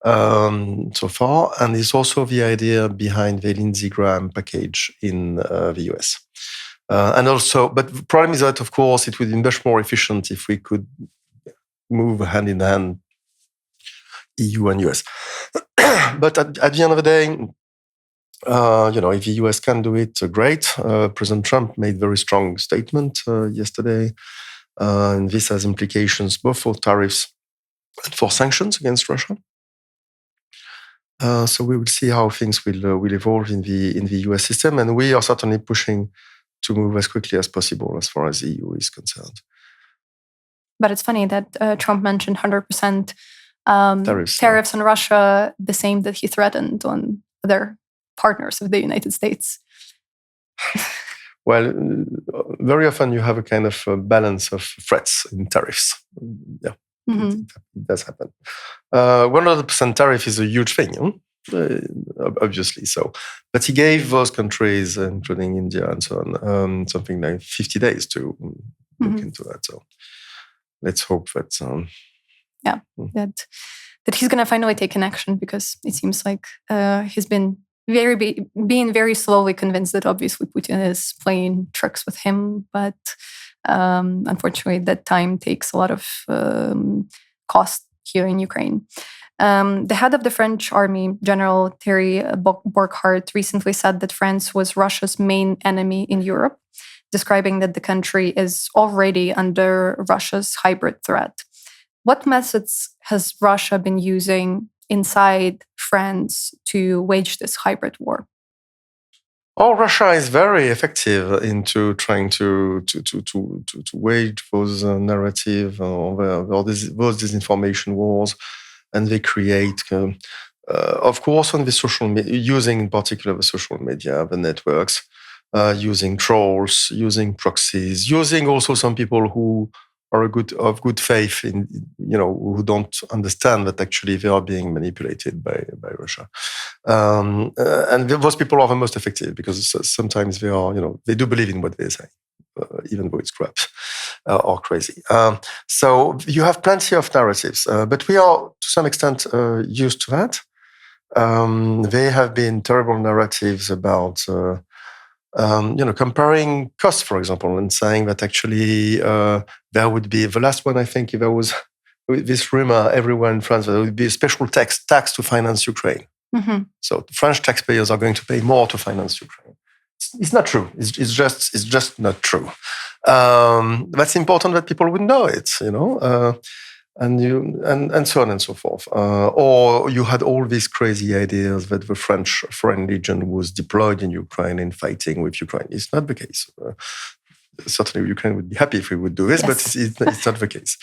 so far. And it's also the idea behind the Lindsey Graham package in the US. And also, but the problem is that, of course, it would be much more efficient if we could move hand in hand, EU and US. But at the end of the day, if the US can do it, great. President Trump made very strong statement yesterday, and this has implications both for tariffs and for sanctions against Russia. So we will see how things will evolve in the US system, and we are certainly pushing to move as quickly as possible as far as the EU is concerned. But it's funny that Trump mentioned 100% tariffs on Russia, the same that he threatened on other partners of the United States. Well, very often you have a kind of balance of threats in tariffs. Yeah, it does happen. 100% tariff is a huge thing, obviously. So, but he gave those countries, including India and so on, something like 50 days to look into that. So let's hope that that he's going to finally take an action, because it seems like he's been being very slowly convinced that obviously Putin is playing tricks with him, but unfortunately that time takes a lot of cost here in Ukraine. The head of the French army, General Thierry Burkhardt, recently said that France was Russia's main enemy in Europe, describing that the country is already under Russia's hybrid threat. What methods has Russia been using inside France to wage this hybrid war? Oh, Russia is very effective into trying to wage those narrative or those disinformation wars, and they create, of course, on the social media, using in particular the social media, the networks, using trolls, using proxies, using also some people who are of good faith in, who don't understand that actually they are being manipulated by Russia. And those people are the most effective because sometimes they are, they do believe in what they say, even though it's crap or crazy. So you have plenty of narratives, but we are to some extent used to that. There have been terrible narratives about comparing costs, for example, and saying that actually there would be, the last one, I think, there was this rumor everywhere in France that there would be a special tax to finance Ukraine. Mm-hmm. So French taxpayers are going to pay more to finance Ukraine. It's not true. It's just not true. That's important that people would know it, and so on and so forth. Or you had all these crazy ideas that the French Foreign Legion was deployed in Ukraine and fighting with Ukraine. It's not the case. Certainly, Ukraine would be happy if we would do this, yes. But it's not the case.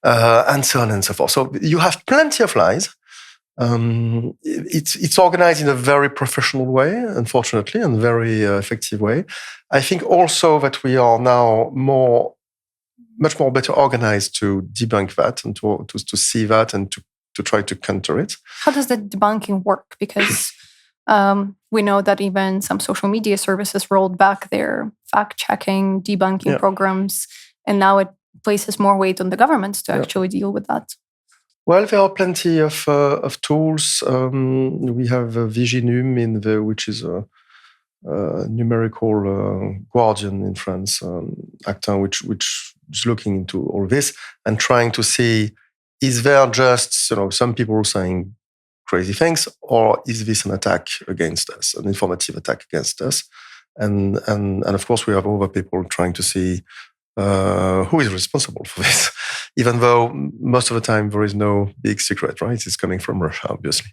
And so on and so forth. So you have plenty of lies. It's organized in a very professional way, unfortunately, and very effective way. I think also that we are now much more better organized to debunk that and to see that and to try to counter it. How does the debunking work? Because we know that even some social media services rolled back their fact-checking, debunking programs, and now it places more weight on the governments to actually deal with that. Well, there are plenty of tools. We have Viginum, which is a numerical guardian in France, actor, which is looking into all this and trying to see, is there just some people saying crazy things, or is this an attack against us, an informative attack against us? And of course, we have other people trying to see who is responsible for this, even though most of the time there is no big secret, right? It's coming from Russia, obviously.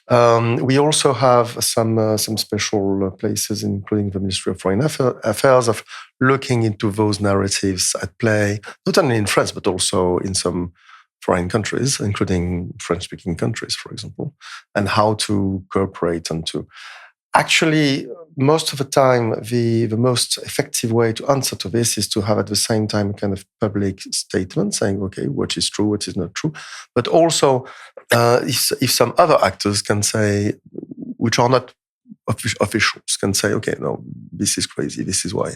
We also have some special places, including the Ministry of Foreign Affairs, of looking into those narratives at play, not only in France, but also in some foreign countries, including French-speaking countries, for example, and how to cooperate and to... Actually, most of the time, the most effective way to answer to this is to have at the same time a kind of public statement saying, okay, what is true, what is not true. But also, if some other actors can say, which are not officials, can say, okay, no, this is crazy, this is why.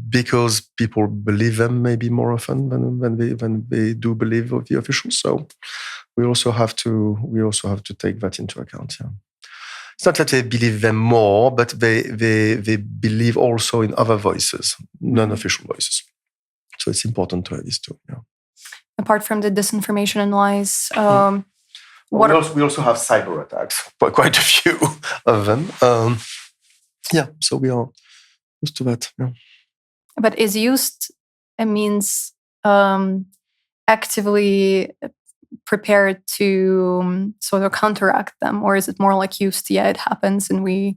Because people believe them maybe more often than they do believe the officials. So we also have to take that into account, yeah. It's not that they believe them more, but they believe also in other voices, non-official voices. So it's important to have these two. Yeah. Apart from the disinformation and lies, we also have cyber attacks, quite a few of them. So we are used to that. Yeah. But is used means actively prepared to sort of counteract them, or is it more like used? Yeah, it happens, and we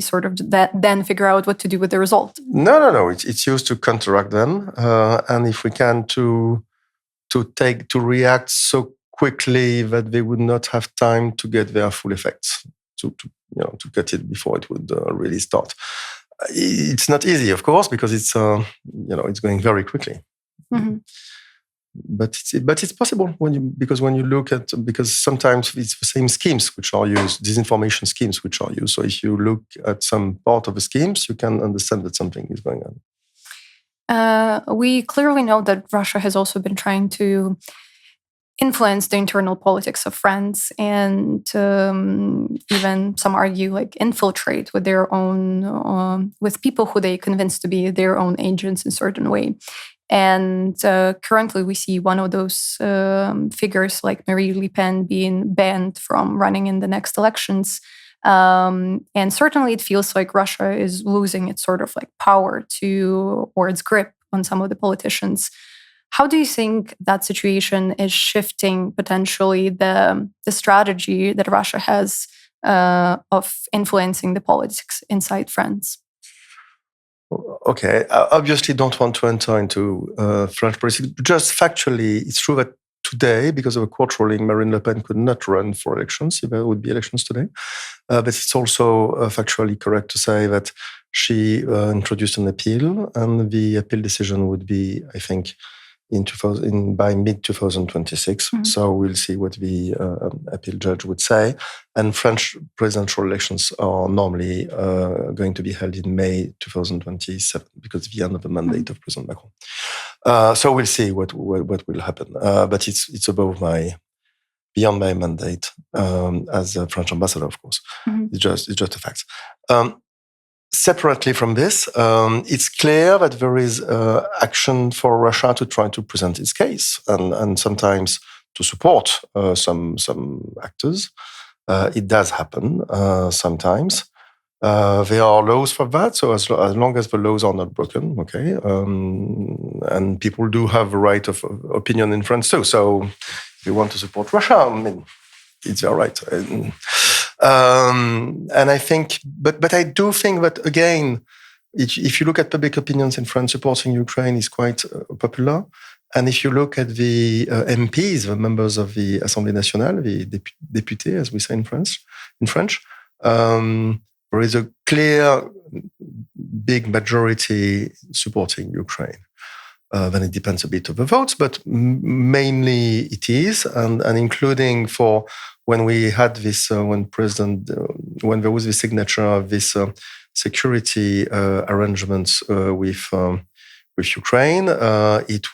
sort of then figure out what to do with the result. No. It's used to counteract them, and if we can to react so quickly that they would not have time to get their full effects, to cut it before it would really start. It's not easy, of course, because it's going very quickly. Mm-hmm. But it's possible because sometimes it's the same schemes which are used, disinformation schemes which are used. So if you look at some part of the schemes, you can understand that something is going on. We clearly know that Russia has also been trying to influence the internal politics of France, and even some argue like infiltrate with their own, with people who they convince to be their own agents in a certain way. And currently we see one of those figures like Marine Le Pen being banned from running in the next elections. And certainly it feels like Russia is losing its sort of like power or its grip on some of the politicians. How do you think that situation is shifting potentially the strategy that Russia has of influencing the politics inside France? Okay, I obviously don't want to enter into French politics. Just factually, it's true that today, because of a court ruling, Marine Le Pen could not run for elections if there would be elections today. But it's also factually correct to say that she introduced an appeal, and the appeal decision would be, I think, by mid-2026. Mm-hmm. So we'll see what the appeal judge would say. And French presidential elections are normally going to be held in May 2027 because of the end of the mandate of President Macron. So we'll see what will happen. But it's beyond my mandate as a French ambassador, of course. Mm-hmm. It's just a fact. Separately from this, it's clear that there is action for Russia to try to present its case and sometimes to support some actors. It does happen sometimes. There are laws for that, so as long as the laws are not broken, okay. And people do have a right of opinion in France too. So if you want to support Russia, I mean, it's their right. And I think, but I do think that again, if you look at public opinions in France, supporting Ukraine is quite popular. And if you look at the MPs, the members of the Assemblée Nationale, the députés, as we say in French, there is a clear, big majority supporting Ukraine. Then it depends a bit of the votes, but mainly it is, and including for when we had this, when there was the signature of this security arrangements with Ukraine, it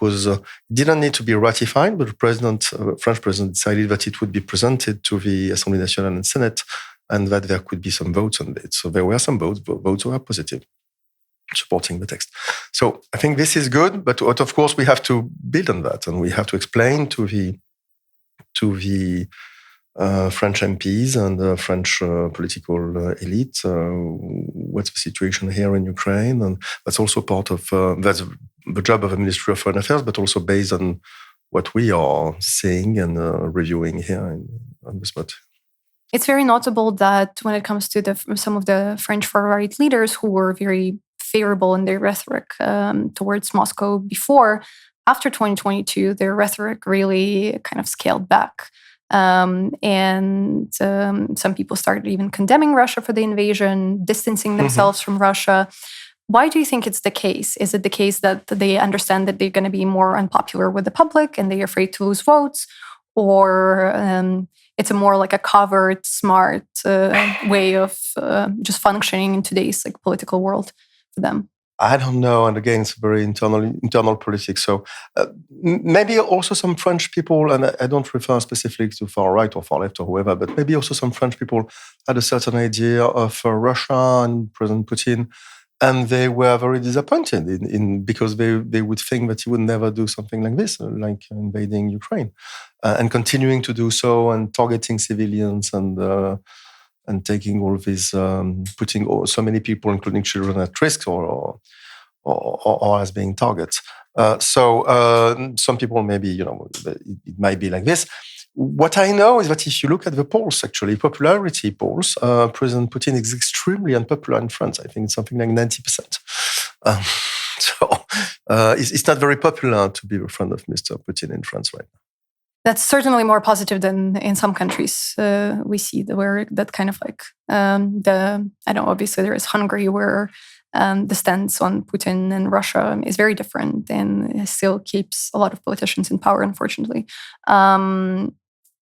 didn't need to be ratified, but the French president decided that it would be presented to the Assemblée Nationale and Senate, and that there could be some votes on it. So there were some votes were positive, supporting the text. So I think this is good, but of course we have to build on that, and we have to explain to the French MPs and the French political elite what's the situation here in Ukraine, and that's also part of that's the job of the Ministry of Foreign Affairs, but also based on what we are seeing and reviewing here on the spot. It's very notable that when it comes to some of the French far-right leaders who were very favorable in their rhetoric towards Moscow before, after 2022, their rhetoric really kind of scaled back. And some people started even condemning Russia for the invasion, distancing themselves from Russia. Why do you think it's the case? Is it the case that they understand that they're going to be more unpopular with the public and they're afraid to lose votes? Or it's a more like a covered, smart way of just functioning in today's like political world for them? I don't know. And again, it's very internal politics. So maybe also some French people, and I don't refer specifically to far right or far left or whoever, but maybe also some French people had a certain idea of Russia and President Putin, and they were very disappointed because they would think that he would never do something like this, like invading Ukraine, and continuing to do so and targeting civilians and taking all this, putting so many people, including children, at risk or as being targets. So some people maybe, it might be like this. What I know is that if you look at the polls, actually, popularity polls, President Putin is extremely unpopular in France. I think it's something like 90%. So it's not very popular to be a friend of Mr. Putin in France right now. That's certainly more positive than in some countries we see where that kind of like obviously there is Hungary where the stance on Putin and Russia is very different and still keeps a lot of politicians in power, unfortunately.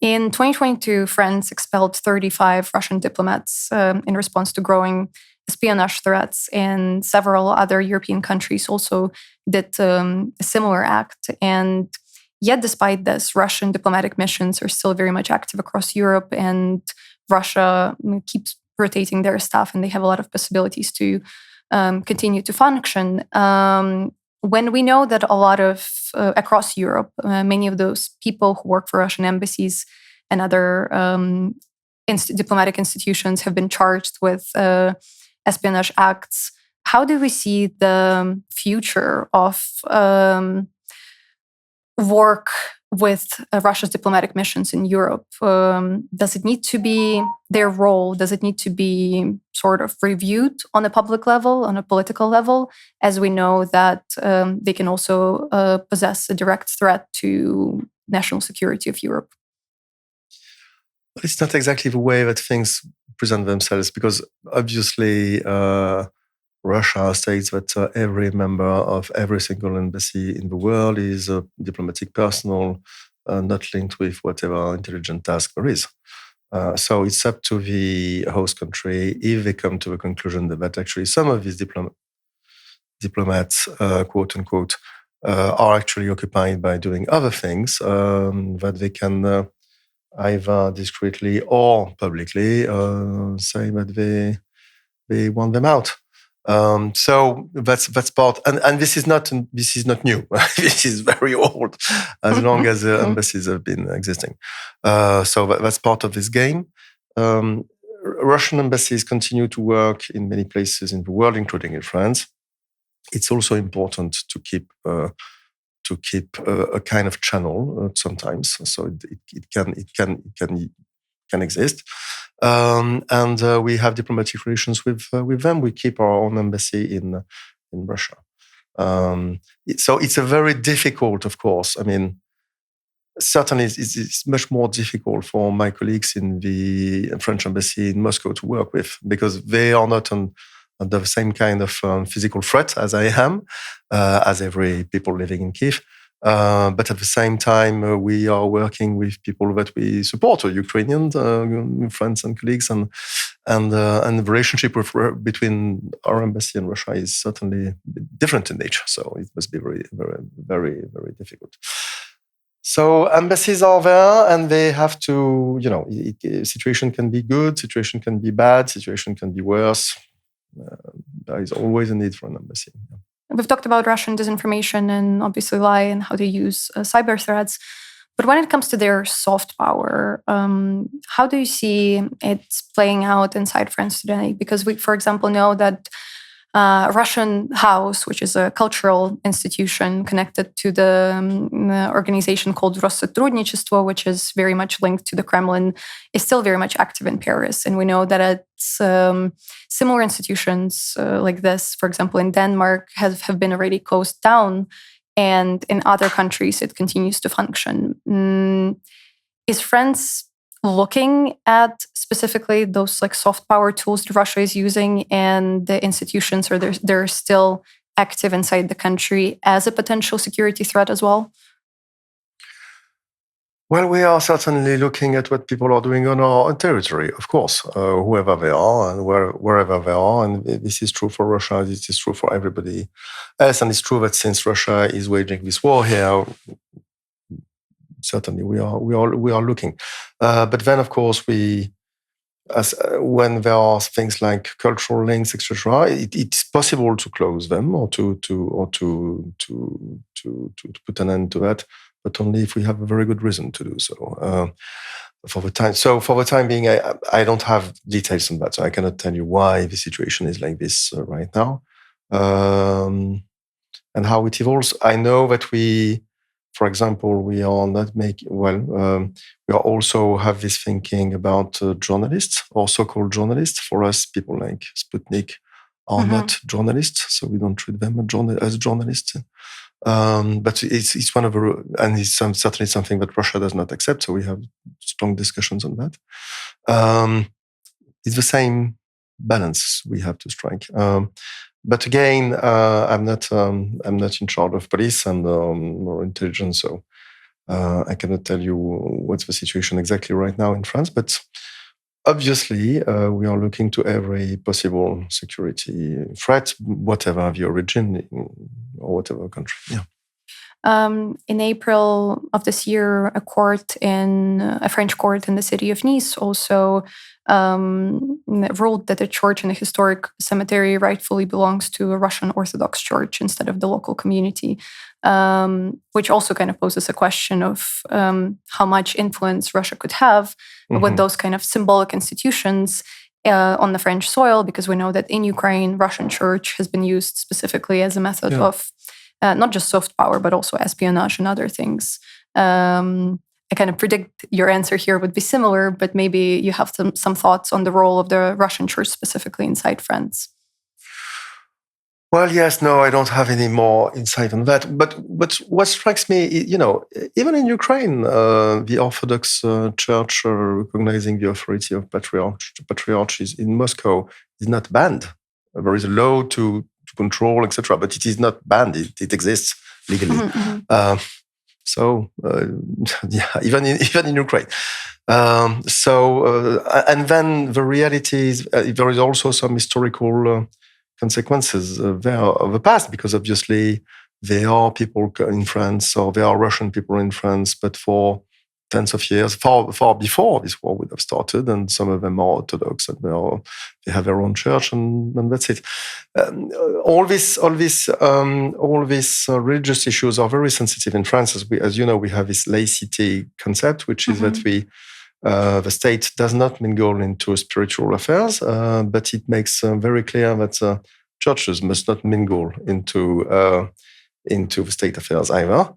In 2022, France expelled 35 Russian diplomats in response to growing espionage threats, and several other European countries also did a similar act. And Yet, despite this, Russian diplomatic missions are still very much active across Europe, and Russia keeps rotating their staff, and they have a lot of possibilities to continue to function. When we know that a lot of, across Europe, many of those people who work for Russian embassies and other diplomatic institutions have been charged with espionage acts, how do we see the future of work with Russia's diplomatic missions in Europe? Does it need to be their role? Does it need to be sort of reviewed on a public level, on a political level, as we know that they can also possess a direct threat to national security of Europe? But it's not exactly the way that things present themselves, because obviously Russia states that every member of every single embassy in the world is a diplomatic personnel, not linked with whatever intelligent task there is. So it's up to the host country if they come to the conclusion that actually some of these diplomats, quote unquote, are actually occupied by doing other things, that they can either discreetly or publicly say that they want them out. So that's part, and this is not new. This is very old, as long as the embassies have been existing. So that's part of this game. Russian embassies continue to work in many places in the world, including in France. It's also important to keep a kind of channel sometimes, so it can exist. And we have diplomatic relations with them. We keep our own embassy in Russia. So it's a very difficult, of course. I mean, certainly it's much more difficult for my colleagues in the French embassy in Moscow to work with, because they are not under the same kind of physical threat as I am, as every people living in Kiev. But at the same time, we are working with people that we support, Ukrainian friends and colleagues, and the relationship between our embassy and Russia is certainly different in nature. So it must be very, very, very, very difficult. So embassies are there, and they have to, situation can be good, situation can be bad, situation can be worse. There is always a need for an embassy. Yeah. We've talked about Russian disinformation and obviously lie and how they use cyber threats. But when it comes to their soft power, how do you see it playing out inside France today? Because we, for example, know that Russian House, which is a cultural institution connected to the organization called Россотрудничество, which is very much linked to the Kremlin, is still very much active in Paris. And we know that it's similar institutions like this, for example, in Denmark, have been already closed down. And in other countries, it continues to function. Is France looking at specifically those like soft power tools that Russia is using, and the institutions, or they're still active inside the country as a potential security threat as well? Well, we are certainly looking at what people are doing on our territory, of course, whoever they are and wherever they are. And this is true for Russia. This is true for everybody else. And it's true that since Russia is waging this war here, certainly we are looking. But then, of course, when there are things like cultural links, etc., it's possible to close them or to put an end to that, but only if we have a very good reason to do so. For the time being, I don't have details on that, so I cannot tell you why the situation is like this right now, and how it evolves. I know that for example, we are not making, we are also have this thinking about journalists or so-called journalists. For us, people like Sputnik are not journalists, so we don't treat them as journalists. But it's one of the, and it's certainly something that Russia does not accept, so we have strong discussions on that. It's the same balance we have to strike. But again, I'm not in charge of police and or intelligence, so I cannot tell you what's the situation exactly right now in France. But obviously, we are looking to every possible security threat, whatever the origin or whatever country. Yeah. In April of this year, a French court in the city of Nice also ruled that the church in the historic cemetery rightfully belongs to a Russian Orthodox church instead of the local community, which also kind of poses a question of how much influence Russia could have with those kind of symbolic institutions on the French soil, because we know that in Ukraine, Russian church has been used specifically as a method of not just soft power, but also espionage and other things. I kind of predict your answer here would be similar, but maybe you have some thoughts on the role of the Russian church specifically inside France. Well, yes, no, I don't have any more insight on that. But what strikes me, even in Ukraine, the Orthodox Church recognizing the authority of patriarchs in Moscow is not banned. There is a law to control, etc., but it is not banned. It exists legally. Even in Ukraine. And then the reality is there is also some historical consequences there of the past, because obviously there are people in France, or there are Russian people in France, but for tens of years, far before this war would have started, and some of them are Orthodox, and they have their own church, and that's it. All these religious issues are very sensitive in France. As you know, we have this laicity concept, which is that the state does not mingle into spiritual affairs, but it makes very clear that churches must not mingle into the state affairs either.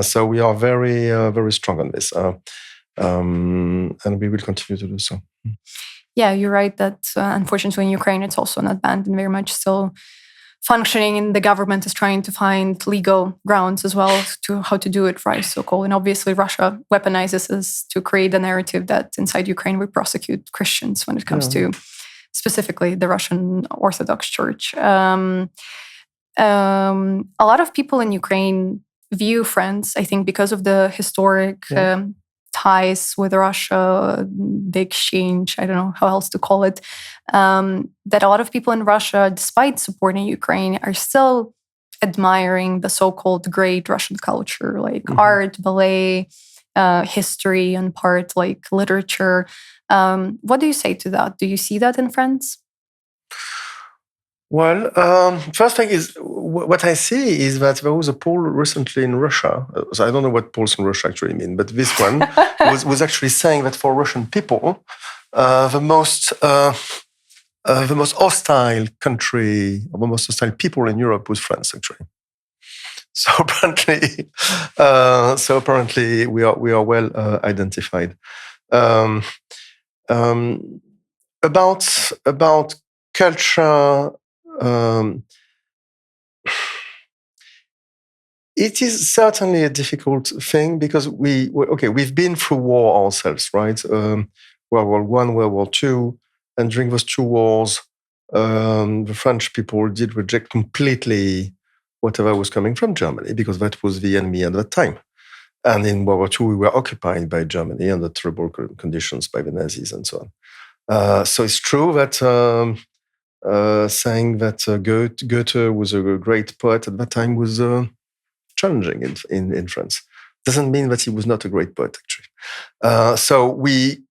So we are very, very strong on this, and we will continue to do so. Yeah, you're right that unfortunately in Ukraine it's also not banned and very much still functioning, and the government is trying to find legal grounds as well to how to do it right, so-called. And obviously Russia weaponizes this to create a narrative that inside Ukraine we prosecute Christians when it comes to specifically the Russian Orthodox Church. A lot of people in Ukraine view France, I think, because of the historic ties with Russia, the exchange, I don't know how else to call it, that a lot of people in Russia, despite supporting Ukraine, are still admiring the so-called great Russian culture, like art, ballet, history, and part like literature. What do you say to that? Do you see that in France? Well, first thing is, what I see is that there was a poll recently in Russia. So I don't know what polls in Russia actually mean, but this one was actually saying that for Russian people, the most hostile country, or the most hostile people in Europe was France, actually. So apparently, we are well identified. About culture. It is certainly a difficult thing because we've been through war ourselves, right? World War I, World War II, and during those two wars, the French people did reject completely whatever was coming from Germany because that was the enemy at that time. And in World War II, we were occupied by Germany under terrible conditions by the Nazis and so on. So it's true that saying that Goethe was a great poet at that time was challenging in France. Doesn't mean that he was not a great poet, actually. So we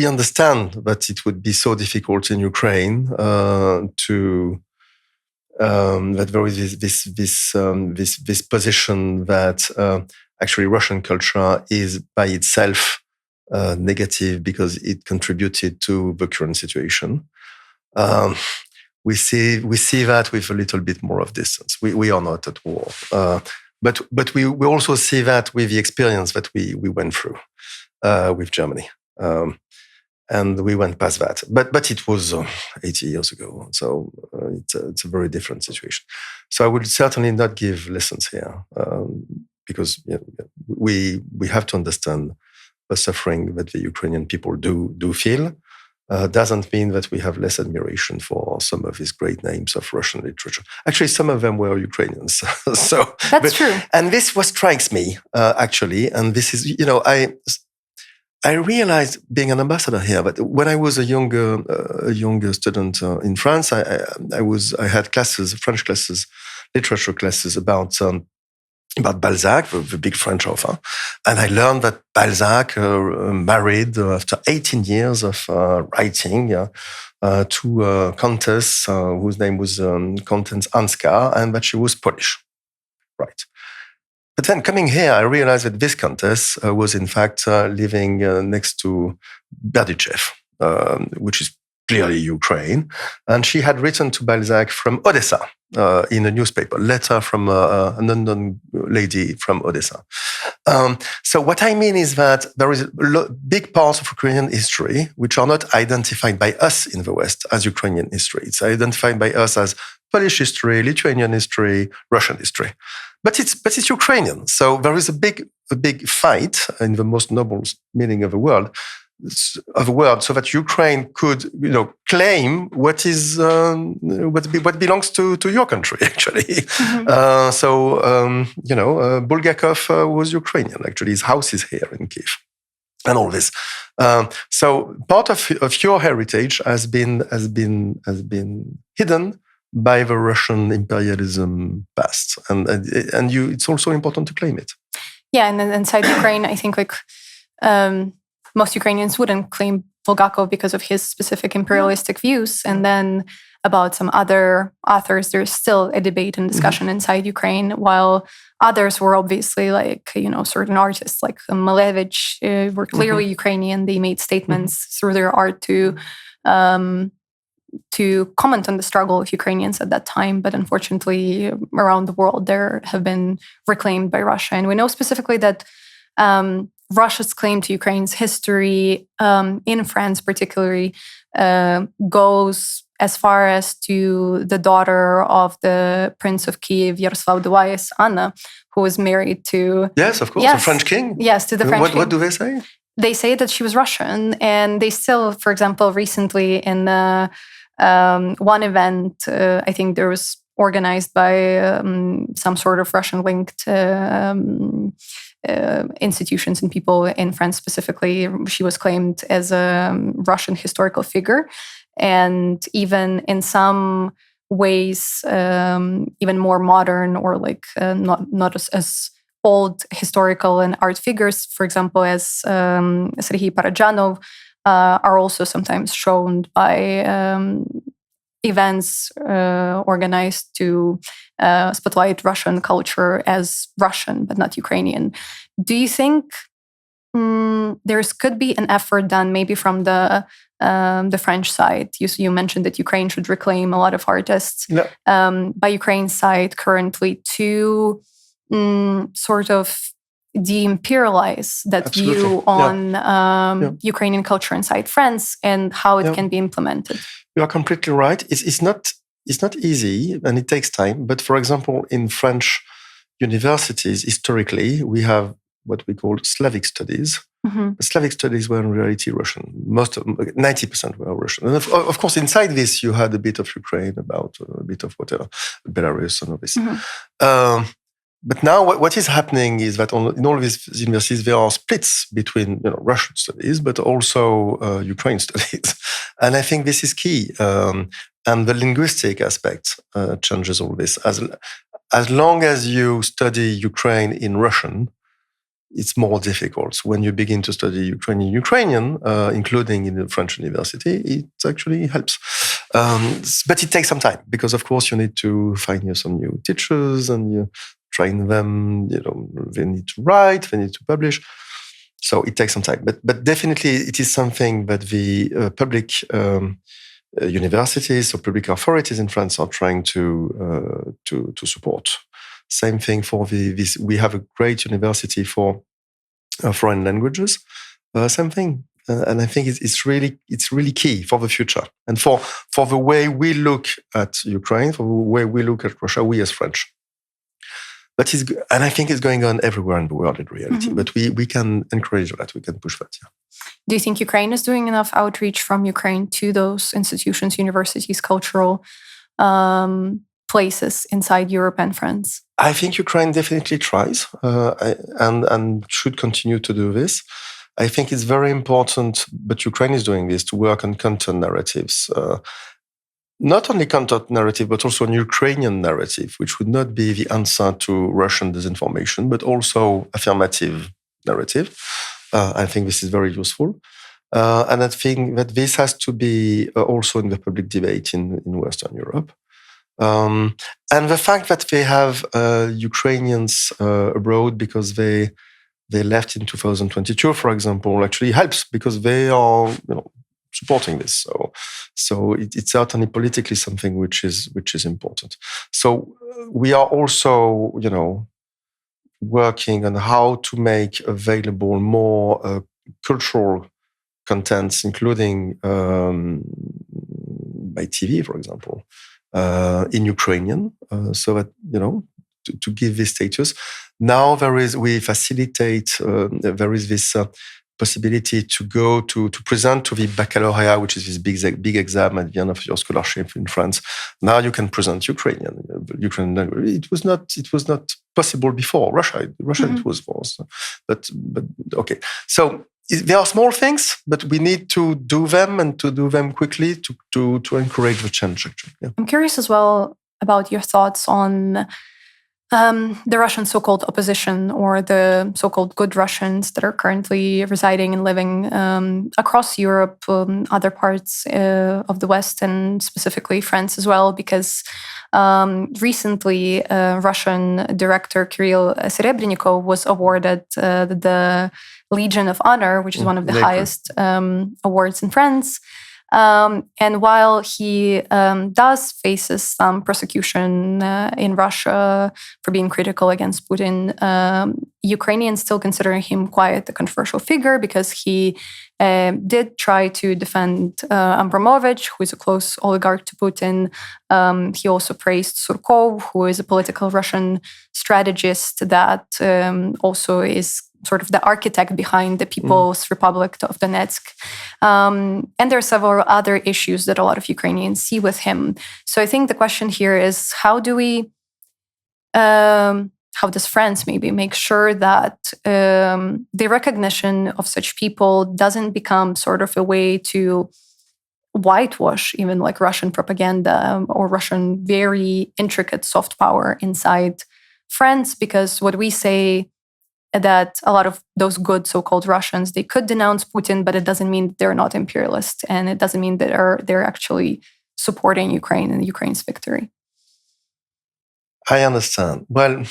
understand that it would be so difficult in Ukraine that there is this position that actually Russian culture is by itself negative because it contributed to the current situation. We see that with a little bit more of distance. We are not at war, but we also see that with the experience that we went through with Germany, and we went past that. But it was 80 years ago, so it's a very different situation. So I would certainly not give lessons here because we have to understand the suffering that the Ukrainian people do feel. Doesn't mean that we have less admiration for some of these great names of Russian literature. Actually, some of them were Ukrainians. That's true. And this is what strikes me, actually. And this is, I realized being an ambassador here, but when I was a younger student in France, I had classes, French classes, literature classes about about Balzac, the big French author. And I learned that Balzac married after 18 years of writing to a countess whose name was Countess Hanska, and that she was Polish. Right. But then coming here, I realized that this countess was in fact living next to Berdichev, which is clearly Ukraine. And she had written to Balzac from Odessa in a newspaper, letter from an unknown lady from Odessa. So what I mean is that there is big parts of Ukrainian history which are not identified by us in the West as Ukrainian history. It's identified by us as Polish history, Lithuanian history, Russian history. But it's Ukrainian. So there is a big fight in the most noble meaning of the word, so that Ukraine could, claim what belongs to your country, actually. Mm-hmm. Bulgakov was Ukrainian. Actually, his house is here in Kiev, and all this. So part of your heritage has been hidden by the Russian imperialism past, and it's also important to claim it. Yeah, and then inside Ukraine, I think most Ukrainians wouldn't claim Bulgakov because of his specific imperialistic views. And then about some other authors, there's still a debate and discussion inside Ukraine, while others were obviously certain artists like Malevich were clearly Ukrainian. They made statements through their art to comment on the struggle of Ukrainians at that time. But unfortunately, around the world, there have been reclaimed by Russia. And we know specifically that Russia's claim to Ukraine's history, in France particularly, goes as far as to the daughter of the Prince of Kiev, Yaroslav II, Anna, who was married to... Yes, of course, the French king. Yes, to the French king. What do they say? They say that she was Russian, and they still, for example, recently in one event, I think there was organized by some sort of Russian-linked institutions and people in France specifically, she was claimed as a Russian historical figure. And even in some ways, even more modern or not as old historical and art figures, for example, as Sergei Parajanov, are also sometimes shown by events organized to spotlight Russian culture as Russian, but not Ukrainian. Do you think there could be an effort done ame from the French side? You mentioned that Ukraine should reclaim a lot of artists. Yeah. By Ukraine's side currently to sort of de-imperialize that Absolutely. view on Ukrainian culture inside France and how it can be implemented. You are completely right. It's not easy and it takes time. But for example, in French universities, historically, we have what we call Slavic studies. Mm-hmm. Slavic studies were in reality Russian. 90% were Russian. And of course, inside this, you had a bit of Ukraine, about a bit of whatever, Belarus and all this. Mm-hmm. But now what is happening is that in all of these universities, there are splits between Russian studies, but also Ukraine studies. And I think this is key. And the linguistic aspect changes all this. As long as you study Ukraine in Russian, it's more difficult. When you begin to study Ukrainian, including in the French university, it actually helps. But it takes some time because, of course, you need to find some new teachers and you train them. They need to write, they need to publish. So it takes some time. But definitely, it is something that the public universities or public authorities in France are trying to support. Same thing for this. We have a great university for foreign languages. Same thing, and I think it's really key for the future and for the way we look at Ukraine, for the way we look at Russia. We as French, and I think it's going on everywhere in the world in reality. Mm-hmm. But we can encourage that. We can push that. Yeah. Do you think Ukraine is doing enough outreach from Ukraine to those institutions, universities, cultural places inside Europe and France? I think Ukraine definitely tries and should continue to do this. I think it's very important, but Ukraine is doing this, to work on content narratives. not only counter-narrative, but also an Ukrainian narrative, which would not be the answer to Russian disinformation, but also affirmative narrative. I think this is very useful. And I think that this has to be also in the public debate in Western Europe. And the fact that they have Ukrainians abroad because they left in 2022, for example, actually helps because they are supporting this. So it's certainly politically something which is important. So we are also working on how to make available more cultural contents, including by TV, for example, in Ukrainian, so that to give this status. Now there is this possibility to go to present to the baccalaureate, which is this big exam at the end of your scholarship in France. Now you can present Ukrainian language. It was not possible before Russia. It was, but okay. So there are small things, but we need to do them and to do them quickly to encourage the change. Actually, yeah. I'm curious as well about your thoughts on the Russian so-called opposition, or the so-called good Russians that are currently residing and living across Europe, other parts of the West, and specifically France as well, because recently Russian director Kirill Serebrennikov was awarded the Legion of Honor, which is one of the highest awards in France. And while he does faces some persecution in Russia for being critical against Putin, Ukrainians still consider him quite a controversial figure because he did try to defend Abramovich, who is a close oligarch to Putin. He also praised Surkov, who is a political Russian strategist that also is sort of the architect behind the People's Republic of Donetsk. And there are several other issues that a lot of Ukrainians see with him. So I think the question here is, how does France maybe make sure that the recognition of such people doesn't become sort of a way to whitewash even like Russian propaganda or Russian very intricate soft power inside France? Because what we say that a lot of those good so-called Russians, they could denounce Putin, but it doesn't mean that they're not imperialist, and it doesn't mean that they're actually supporting Ukraine and Ukraine's victory. I understand. Well,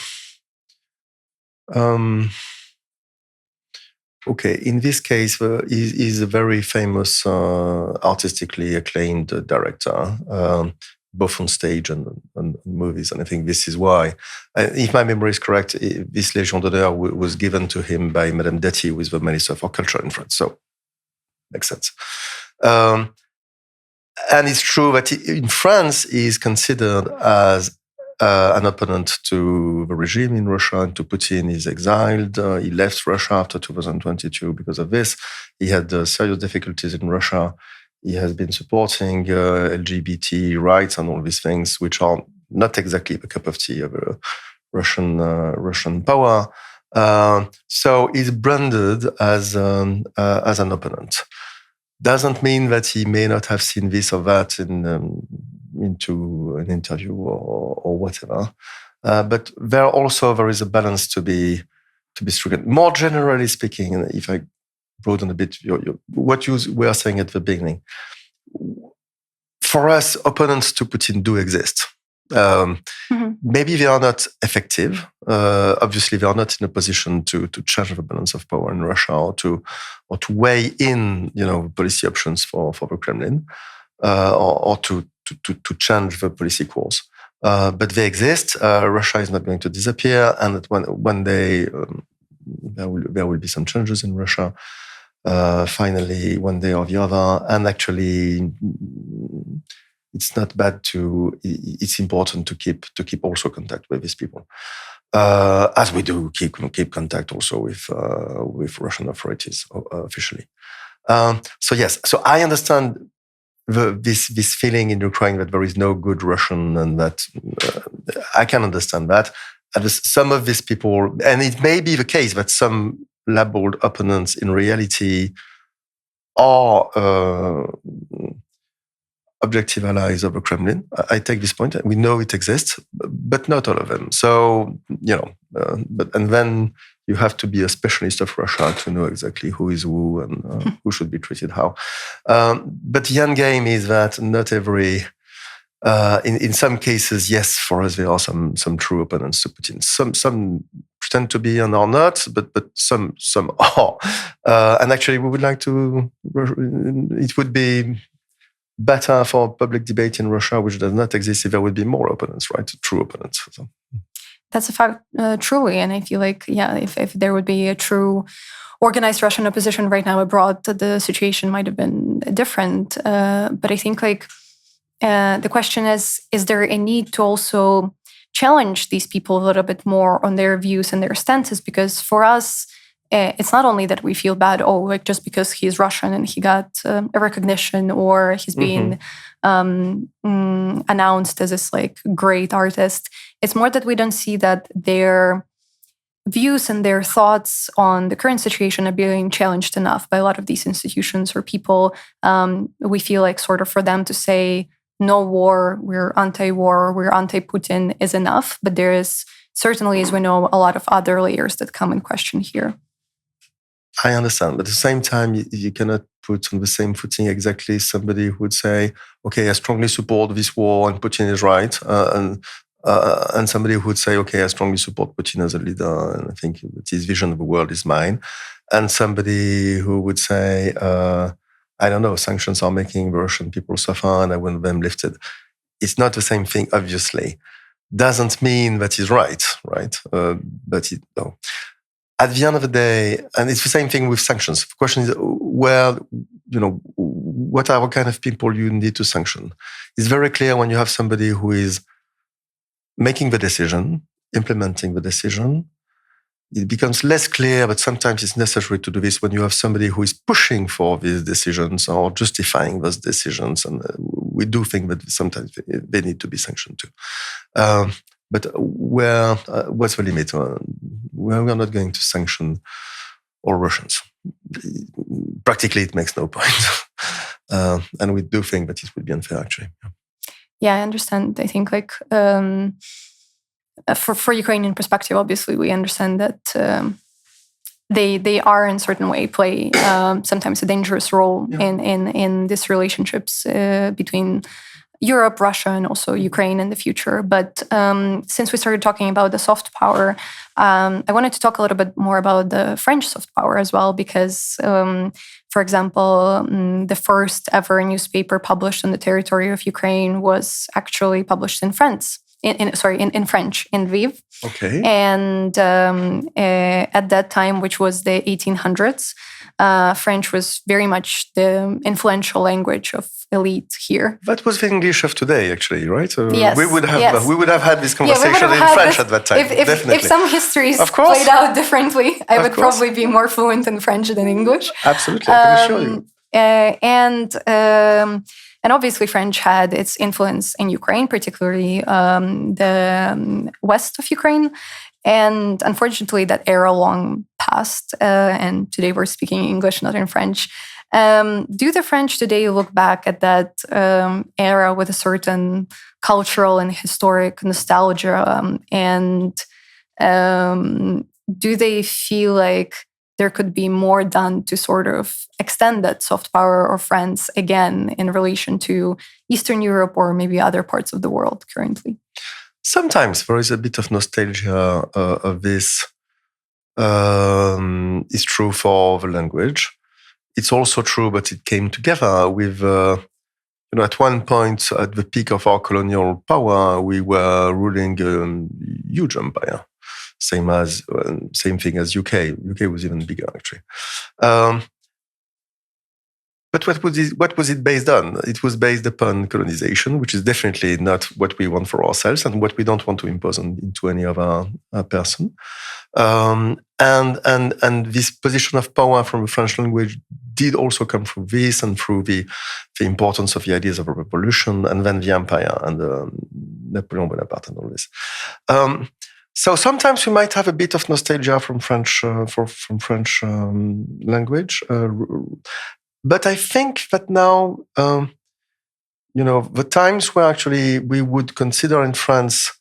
okay. In this case, he's a very famous, artistically acclaimed director, both on stage and movies. And I think this is why, if my memory is correct, this Légion d'honneur was given to him by Madame Dati, who is the Minister for Culture in France. So, makes sense. And it's true that in France, he is considered as an opponent to the regime in Russia and to Putin. He's exiled. He left Russia after 2022 because of this. He had serious difficulties in Russia. He has been supporting LGBT rights and all these things, which are not exactly the cup of tea of Russian power. So he's branded as an opponent. Doesn't mean that he may not have seen this or that into an interview or whatever. But there is a balance to be struck. More generally speaking, if I broaden a bit what you were saying at the beginning, for us, opponents to Putin do exist. Maybe they are not effective. Obviously, they are not in a position to change the balance of power in Russia or to weigh in, policy options for the Kremlin, or to change the policy course. But they exist. Russia is not going to disappear, and that one day there will be some changes in Russia. Finally, one day or the other, and actually, it's not bad it's important to keep also contact with these people, as we do keep contact also with Russian authorities officially. So yes, so I understand this feeling in Ukraine that there is no good Russian, and that I can understand that. And some of these people, and it may be the case that some labeled opponents in reality are objective allies of the Kremlin. I take this point. We know it exists, but not all of them. So, and then you have to be a specialist of Russia to know exactly who is who and who should be treated how. But the end game is that not every... in some cases, yes, for us, there are some true opponents to Putin. Some pretend to be and are not, but some are. And actually, we would like to... It would be better for public debate in Russia, which does not exist, if there would be more opponents, right? True opponents. So. That's a fact, truly. And I feel like, if there would be a true organized Russian opposition right now abroad, the situation might have been different. But I think the question is there a need to also challenge these people a little bit more on their views and their stances? Because for us, it's not only that we feel bad, just because he's Russian and he got a recognition, or he's being announced as this great artist. It's more that we don't see that their views and their thoughts on the current situation are being challenged enough by a lot of these institutions or people. We feel sort of for them to say, no war, we're anti-war, we're anti-Putin is enough. But there is certainly, as we know, a lot of other layers that come in question here. I understand, but at the same time, you cannot put on the same footing exactly somebody who would say, okay, I strongly support this war and Putin is right, and somebody who would say, okay, I strongly support Putin as a leader and I think that his vision of the world is mine, and somebody who would say, I don't know, sanctions are making the Russian people suffer and I want them lifted. It's not the same thing, obviously. Doesn't mean that he's right? But no. At the end of the day, and it's the same thing with sanctions. The question is, what are the kind of people you need to sanction? It's very clear when you have somebody who is making the decision, implementing the decision. It becomes less clear, but sometimes it's necessary to do this when you have somebody who is pushing for these decisions or justifying those decisions. And we do think that sometimes they need to be sanctioned too. But what's the limit? We are not going to sanction all Russians. Practically, it makes no point. And we do think that it would be unfair, actually. Yeah, I understand. I think for Ukrainian perspective, obviously, we understand that they are in a certain way play sometimes a dangerous role in these relationships between Europe, Russia, and also Ukraine in the future. But since we started talking about the soft power, I wanted to talk a little bit more about the French soft power as well, because, for example, the first ever newspaper published on the territory of Ukraine was actually published in France. In French, in Lviv. Okay. And at that time, which was the 1800s, French was very much the influential language of elite here. That was the English of today, actually, right? Yes. We would have had this conversation in French at that time. Definitely. If some histories played out differently, I would probably be more fluent in French than English. Absolutely, I can assure you. And obviously, French had its influence in Ukraine, particularly the west of Ukraine. And unfortunately, that era long passed. And today we're speaking English, not in French. Do the French today look back at that era with a certain cultural and historic nostalgia? And do they feel like there could be more done to sort of extend that soft power of France again in relation to Eastern Europe or maybe other parts of the world currently? Sometimes there is a bit of nostalgia of this. It's true for the language. It's also true, but it came together with, at one point, at the peak of our colonial power, we were ruling a huge empire. Same thing as UK. UK was even bigger, actually. But what was it based on? It was based upon colonization, which is definitely not what we want for ourselves and what we don't want to impose into any other person. And this position of power from the French language did also come through this and through the importance of the ideas of a revolution and then the empire and Napoleon Bonaparte and all this. So sometimes we might have a bit of nostalgia from French language, but I think that now the times where actually we would consider in France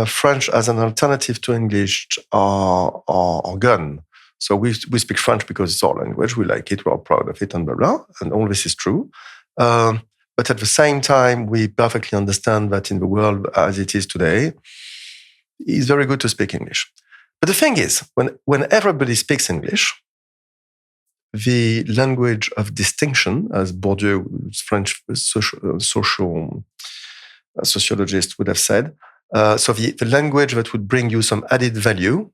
French as an alternative to English are gone. So we speak French because it's our language. We like it. We're proud of it, and blah blah. And all this is true. But at the same time, we perfectly understand that in the world as it is today, it's very good to speak English. But the thing is, when everybody speaks English, the language of distinction, as Bourdieu, French sociologist, would have said, so the language that would bring you some added value,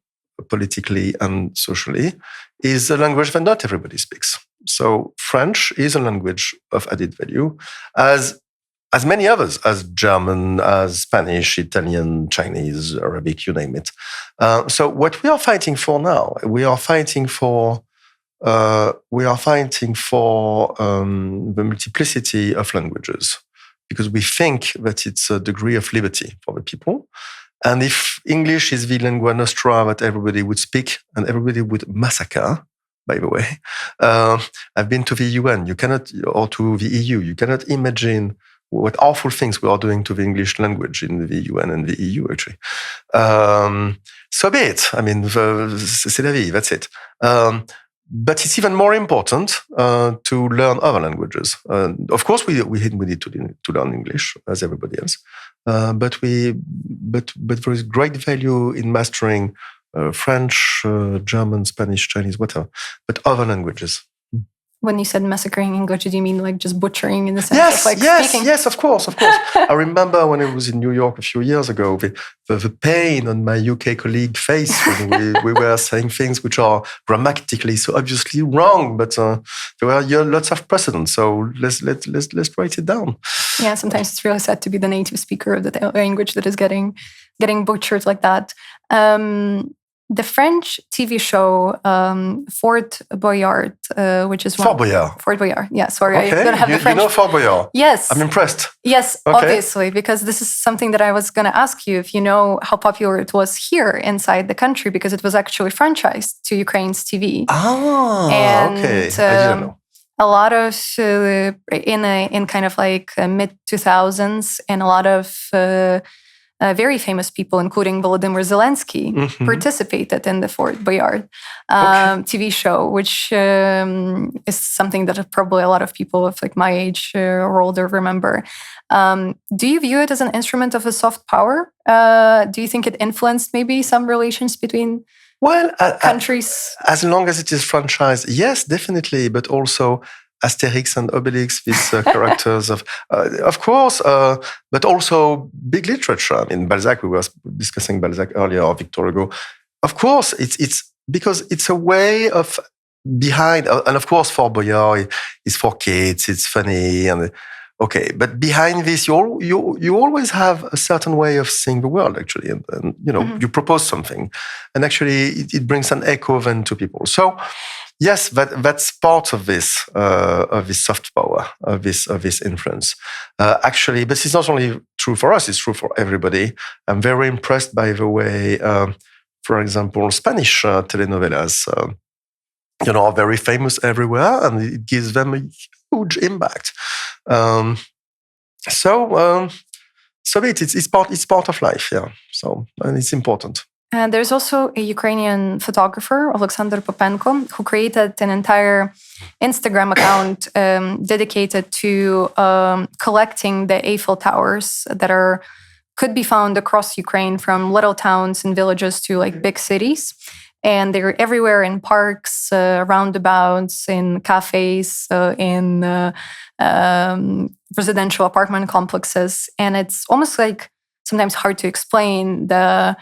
politically and socially, is a language that not everybody speaks. So French is a language of added value, as many others, as German, as Spanish, Italian, Chinese, Arabic, you name it. So what we are fighting for now, we are fighting for the multiplicity of languages, because we think that it's a degree of liberty for the people. And if English is the lingua nostra that everybody would speak and everybody would massacre, by the way, I've been to the UN, or to the EU, you cannot imagine what awful things we are doing to the English language in the UN and the EU, actually. So be it. I mean, c'est la vie, that's it. But it's even more important to learn other languages. Of course, we need to learn English as everybody else. But there is great value in mastering French, German, Spanish, Chinese, whatever, but other languages. When you said massacring English, do you mean like just butchering in the sense of like speaking? Yes, of course. I remember when I was in New York a few years ago, the pain on my UK colleague's face when we were saying things which are grammatically so obviously wrong, but there were lots of precedents. So let's write it down. Yeah, sometimes it's really sad to be the native speaker of the language that is getting butchered like that. The French TV show Fort Boyard, which is Fort Boyard. Fort Boyard. Yeah, sorry, okay. I don't have the French. You know Fort Boyard? Yes. I'm impressed. Yes, okay. Obviously, because this is something that I was going to ask you if you know how popular it was here inside the country, because it was actually franchised to Ukraine's TV. And, okay. I didn't know. A lot of in kind of like mid 2000s, and a lot of very famous people, including Volodymyr Zelensky, participated in the Fort Boyard TV show, which is something that probably a lot of people of like my age or older remember. Do you view it as an instrument of a soft power? Do you think it influenced maybe some relations between countries? As long as it is franchised, yes, definitely, but also Asterix and Obelix, these characters of course, but also big literature. I mean, Balzac, we were discussing Balzac earlier, or Victor Hugo. Of course, it's because it's a way of behind, and of course, Fort Boyard is for kids, it's funny, and okay, but behind this, you always have a certain way of seeing the world, actually, and you propose something, and actually it brings an echo then to people. So. Yes, that's part of this soft power, of this influence. Actually, but it's not only true for us; it's true for everybody. I'm very impressed by the way, for example, Spanish telenovelas, are very famous everywhere, and it gives them a huge impact. So it's part of life, yeah. So and it's important. And there's also a Ukrainian photographer, Alexander Popenko, who created an entire Instagram account dedicated to collecting the Eiffel Towers that could be found across Ukraine, from little towns and villages to like big cities. And they're everywhere, in parks, roundabouts, in cafes, in residential apartment complexes. And it's almost like sometimes hard to explain the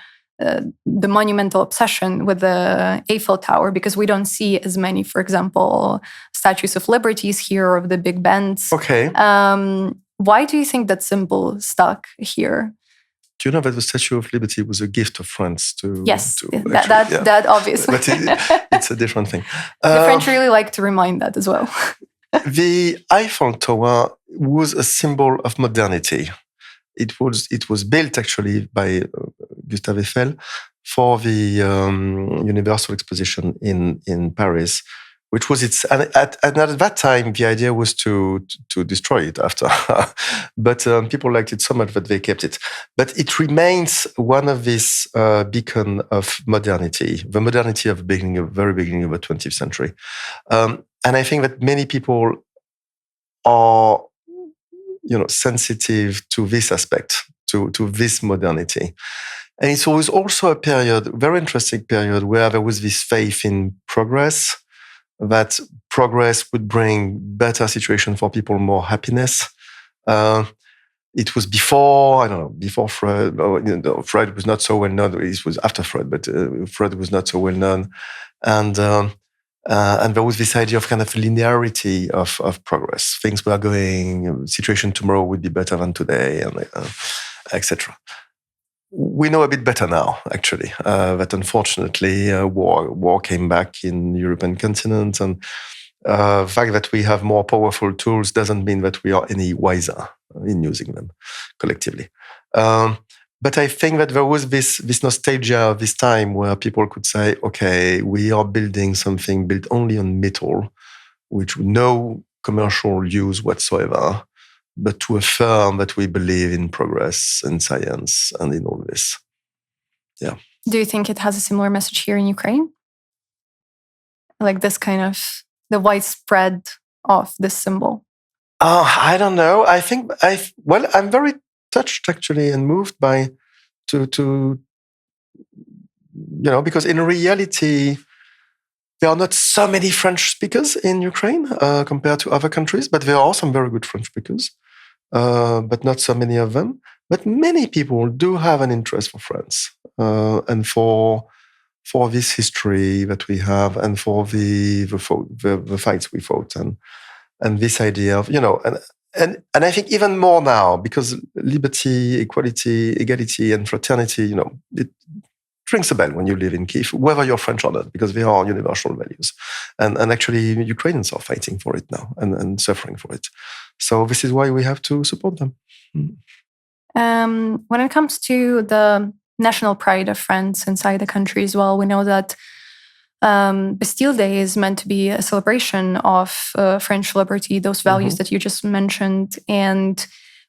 monumental obsession with the Eiffel Tower, because we don't see as many, for example, statues of liberties here, or of the Big Bends. Okay. Why do you think that symbol stuck here? Do you know that the Statue of Liberty was a gift of France to? Yes, that obviously. But it's a different thing. The French really like to remind that as well. The Eiffel Tower was a symbol of modernity. It was built actually by Gustave Eiffel for the Universal Exposition in Paris, which was its. And at that time, the idea was to destroy it after, but people liked it so much that they kept it. But it remains one of these beacon of modernity, the modernity of very beginning of the 20th century, and I think that many people are, sensitive to this aspect, to this modernity. And it was also a period, very interesting period, where there was this faith in progress, that progress would bring better situation for people, more happiness. It was before Freud. Freud was not so well known. It was after Freud, but Freud was not so well known. And there was this idea of kind of linearity of progress. Things were going, situation tomorrow would be better than today, and etc. We know a bit better now, actually, that unfortunately war came back in the European continent, and the fact that we have more powerful tools doesn't mean that we are any wiser in using them collectively. But I think that there was this nostalgia of this time where people could say, okay, we are building something built only on metal, which no commercial use whatsoever, but to affirm that we believe in progress and science and in all this. Yeah. Do you think it has a similar message here in Ukraine? Like this kind of the widespread of this symbol? I don't know. I think I'm very touched actually and moved by because in reality there are not so many French speakers in Ukraine compared to other countries, but there are some very good French speakers, but not so many of them. But many people do have an interest for France and for this history that we have, and for the fights we fought, and this idea of and I think even more now, because liberty, equality, equality, and fraternity, it rings a bell when you live in Kyiv, whether you're French or not, because they are universal values. And actually, Ukrainians are fighting for it now and suffering for it. So this is why we have to support them. When it comes to the national pride of France inside the country as well, we know that Bastille Day is meant to be a celebration of French liberty, those values that you just mentioned. And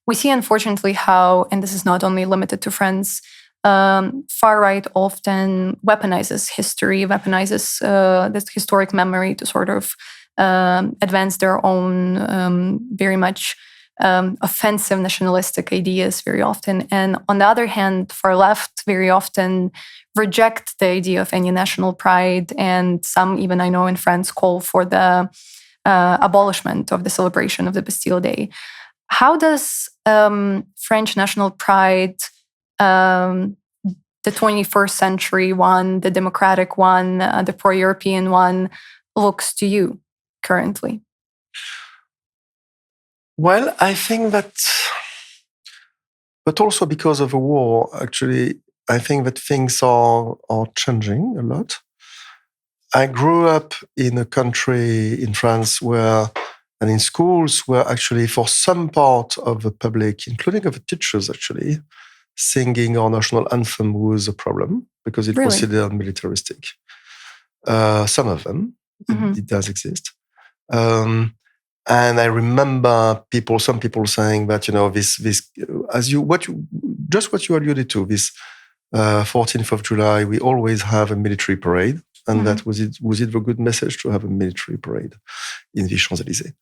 we see, unfortunately, how, and this is not only limited to France, far-right often weaponizes history, weaponizes this historic memory to sort of advance their own very much offensive nationalistic ideas very often. And on the other hand, far left very often reject the idea of any national pride. And some, even I know in France, call for the abolishment of the celebration of the Bastille Day. How does French national pride, the 21st century one, the democratic one, the pro-European one, looks to you currently? Well, I think that, but also because of the war, actually, I think that things are changing a lot. I grew up in a country in France and in schools where actually for some part of the public, including of the teachers actually, singing our national anthem was a problem because it was considered militaristic. Some of them, it does exist. And I remember some people saying that, what you alluded to, this 14th of July, we always have a military parade. And that was it the good message to have a military parade in the Champs-Élysées?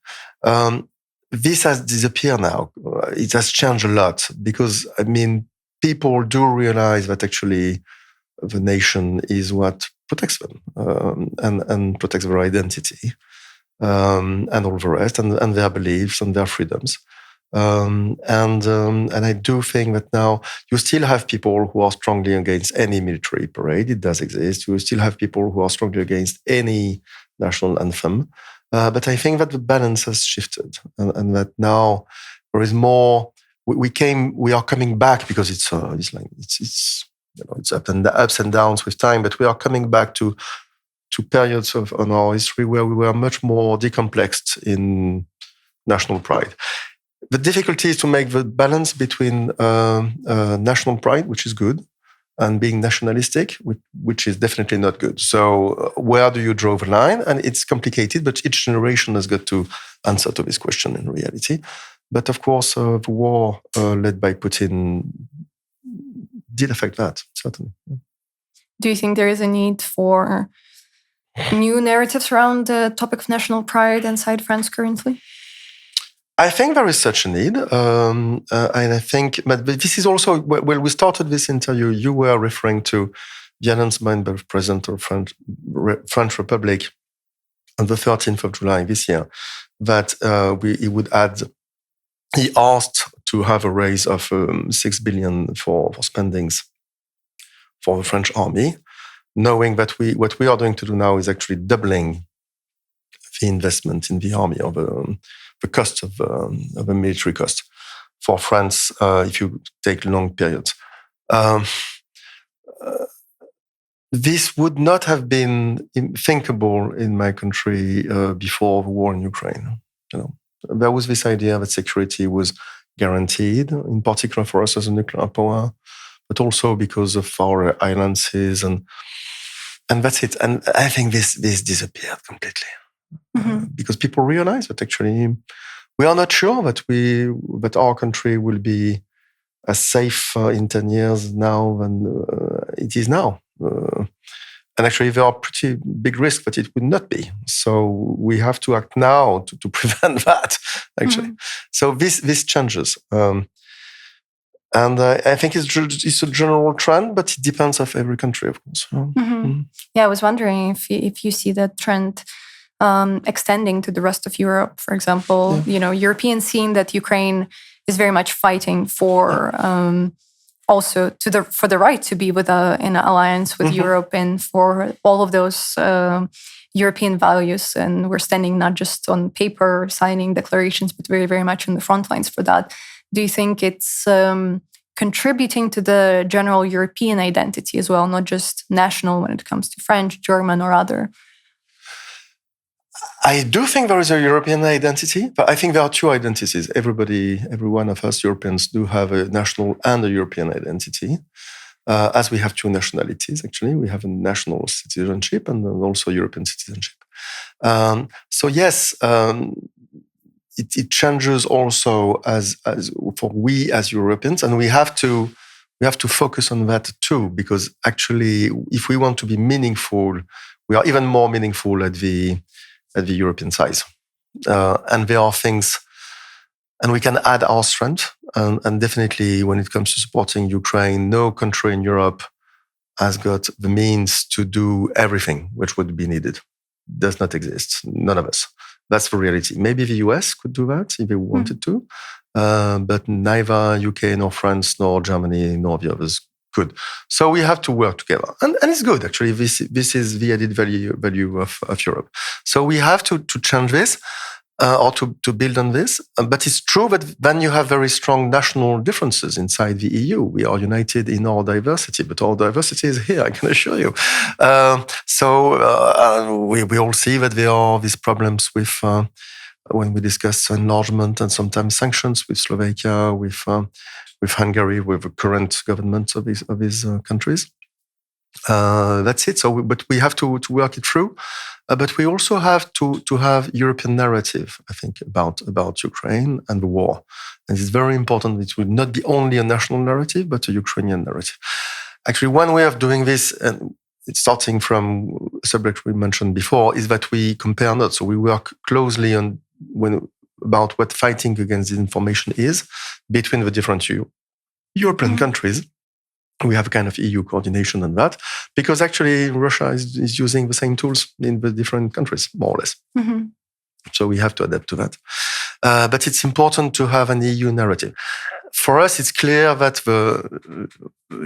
This has disappeared now. It has changed a lot because, people do realize that actually the nation is what protects them and protects their identity. And all the rest, and their beliefs and their freedoms. And I do think that now you still have people who are strongly against any military parade. It does exist. You still have people who are strongly against any national anthem. But I think that the balance has shifted, and that now there is more. We are coming back because it's ups and downs with time. But we are coming back to periods on our history where we were much more decomplexed in national pride. The difficulty is to make the balance between national pride, which is good, and being nationalistic, which is definitely not good. So where do you draw the line? And it's complicated, but each generation has got to answer to this question in reality. But of course, the war led by Putin did affect that, certainly. Do you think there is a need for new narratives around the topic of national pride inside France currently? I think there is such a need. And I think, but this is also, when we started this interview, you were referring to the announcement by the President of French Republic on the 13th of July this year, that he asked to have a raise of 6 billion for spendings for the French army, knowing that what we are going to do now is actually doubling the investment in the army, or the cost of a military cost for France if you take long periods. This would not have been thinkable in my country before the war in Ukraine. There was this idea that security was guaranteed, in particular for us as a nuclear power, but also because of our alliances, and that's it. And I think this disappeared completely. Because people realize that actually we are not sure that our country will be as safe in 10 years now than it is now. And actually, there are pretty big risks that it would not be. So we have to act now to prevent that, actually. So this changes. And I think it's a general trend, but it depends on every country, of course. Yeah, I was wondering if you see that trend extending to the rest of Europe, for example. Europeans seeing that Ukraine is very much fighting for also for the right to be in an alliance with Europe, and for all of those European values. And we're standing not just on paper signing declarations, but very, very much on the front lines for that. Do you think it's contributing to the general European identity as well, not just national when it comes to French, German, or other? I do think there is a European identity, but I think there are two identities. Every one of us Europeans do have a national and a European identity, as we have two nationalities, actually. We have a national citizenship and also European citizenship. So yes, it changes also as for we as Europeans, and we have to focus on that too, because actually, if we want to be meaningful, we are even more meaningful at the European size. And there are things, and we can add our strength. And definitely when it comes to supporting Ukraine, no country in Europe has got the means to do everything which would be needed. Does not exist. None of us. That's the reality. Maybe the US could do that if they wanted to, but neither UK nor France nor Germany nor the others could. So we have to work together. And it's good, actually. This is the added value of Europe. So we have to change this or to build on this. But it's true that then you have very strong national differences inside the EU. We are united in our diversity, but our diversity is here, I can assure you. We all see that there are these problems with when we discuss enlargement and sometimes sanctions with Slovakia, with Hungary, with the current government of these countries. That's it. But we have to work it through. But we also have to have European narrative, I think, about Ukraine and the war. And it's very important. It will not be only a national narrative, but a Ukrainian narrative. Actually, one way of doing this, and it's starting from a subject we mentioned before, is that we compare notes. So we work closely about what fighting against disinformation is between the different European countries. We have a kind of EU coordination on that, because actually Russia is using the same tools in the different countries, more or less. So we have to adapt to that. But it's important to have an EU narrative. For us, it's clear that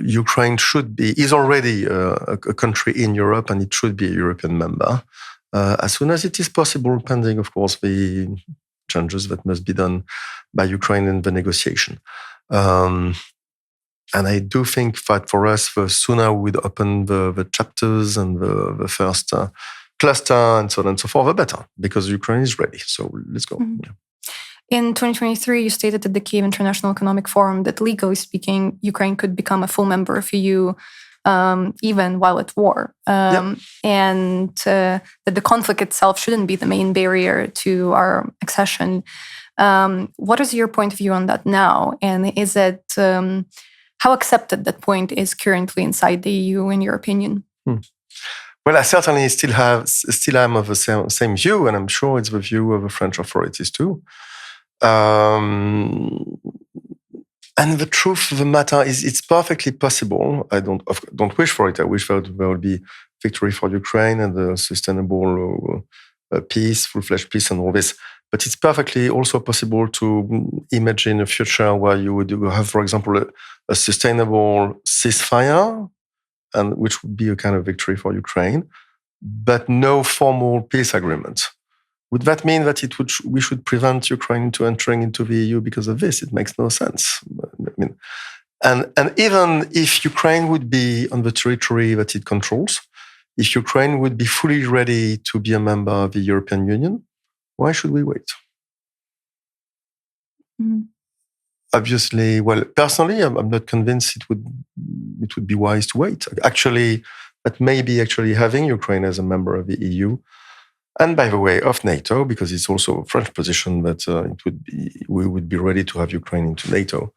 Ukraine is already a country in Europe, and it should be a European member as soon as it is possible, pending, of course, the changes that must be done by Ukraine in the negotiation. And I do think that for us, the sooner we'd open the chapters and the first cluster and so on and so forth, the better, because Ukraine is ready. So let's go. In 2023, you stated at the Kyiv International Economic Forum that legally speaking, Ukraine could become a full member of EU even while at war. And that the conflict itself shouldn't be the main barrier to our accession. What is your point of view on that now? And is it how accepted that point is currently inside the EU, in your opinion? Well, I certainly still am of the same view, and I'm sure it's the view of the French authorities too. And the truth of the matter is, it's perfectly possible. I don't wish for it. I wish that there will be victory for Ukraine and the sustainable peace, full-fledged peace, and all this. But it's perfectly also possible to imagine a future where you would have, for example, a sustainable ceasefire, and which would be a kind of victory for Ukraine, but no formal peace agreement. Would that mean that we should prevent Ukraine to entering into the EU because of this? It makes no sense. I mean, and even if Ukraine would be on the territory that it controls, if Ukraine would be fully ready to be a member of the European Union, why should we wait? Obviously, well, personally, I'm not convinced it would be wise to wait. Actually, that may be actually having Ukraine as a member of the EU, and by the way, of NATO, because it's also a French position that we would be ready to have Ukraine into NATO.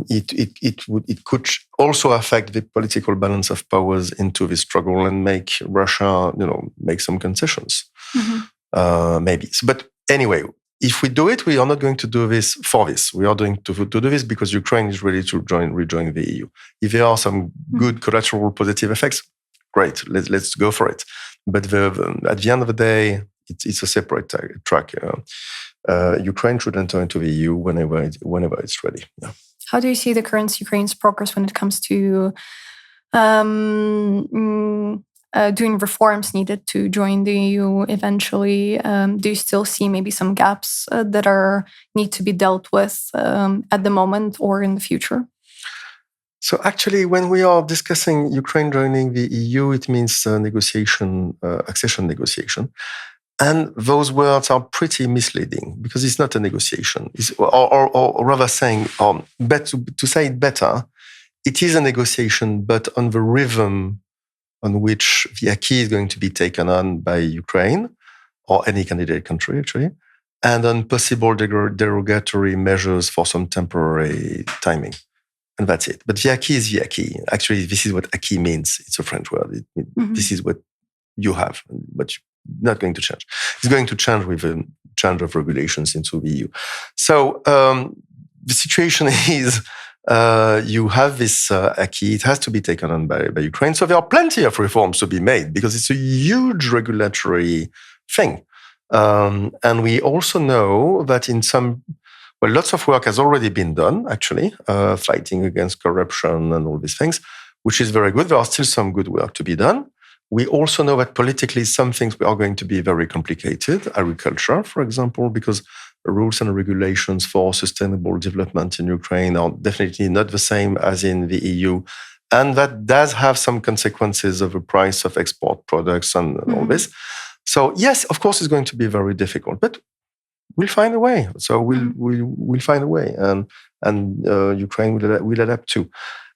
It could also affect the political balance of powers into this struggle and make Russia, make some concessions, maybe. But anyway, if we do it, we are not going to do this for this. We are going to do this because Ukraine is ready to rejoin the EU. If there are some good collateral positive effects, great, let's go for it. But at the end of the day, it's a separate track. Ukraine should enter into the EU whenever it's ready. Yeah. How do you see the current Ukraine's progress when it comes to doing reforms needed to join the EU eventually? Do you still see maybe some gaps that need to be dealt with at the moment or in the future? So actually, when we are discussing Ukraine joining the EU, it means accession negotiation. And those words are pretty misleading because it's not a negotiation. Or rather saying, to say it better, it is a negotiation, but on the rhythm on which the acquis is going to be taken on by Ukraine or any candidate country, actually, and on possible derogatory measures for some temporary timing. And that's it. But the acquis is the acquis. Actually, this is what acquis means. It's a French word. This is what you have, but not going to change. It's going to change with a change of regulations into the EU. So the situation is you have this acquis. It has to be taken on by Ukraine. So there are plenty of reforms to be made because it's a huge regulatory thing. And we also know that lots of work has already been done, actually, fighting against corruption and all these things, which is very good. There are still some good work to be done. We also know that politically some things are going to be very complicated. Agriculture, for example, because the rules and regulations for sustainable development in Ukraine are definitely not the same as in the EU. And that does have some consequences of the price of export products and all this. So yes, of course, it's going to be very difficult, but we'll find a way. So we'll find a way, and Ukraine will adapt too.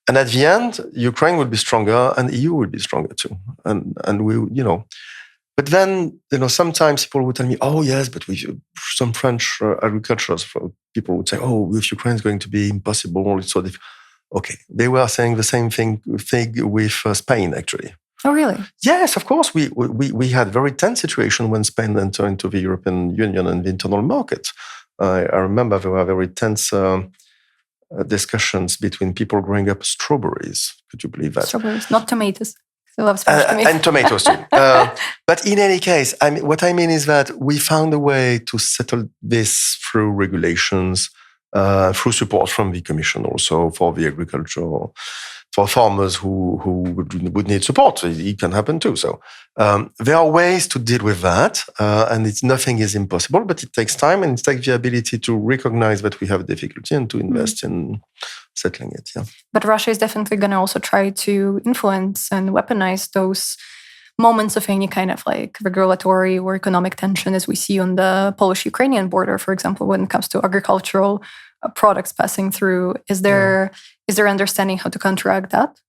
And at the end, Ukraine will be stronger, and EU will be stronger too. And we, But then, sometimes people would tell me, "Oh yes, but with some French agriculturists, people would say, "Oh, if Ukraine is going to be impossible, it's so difficult." Okay, they were saying the same thing with Spain, actually. Oh, really? Yes, of course. We had very tense situation when Spain entered into the European Union and the internal market. I remember there were very tense discussions between people growing up strawberries. Could you believe that? Strawberries, not tomatoes. I love Spanish tomatoes. And tomatoes too. But in any case, what I mean is that we found a way to settle this through regulations, through support from the Commission also for the agriculture, for farmers who would need support. It can happen too. So there are ways to deal with that, and nothing is impossible, but it takes time, and it takes the ability to recognize that we have difficulty and to invest in settling it. Yeah. But Russia is definitely going to also try to influence and weaponize those moments of any kind of like regulatory or economic tension, as we see on the Polish-Ukrainian border, for example, when it comes to agricultural products passing through. Is there understanding how to counteract that?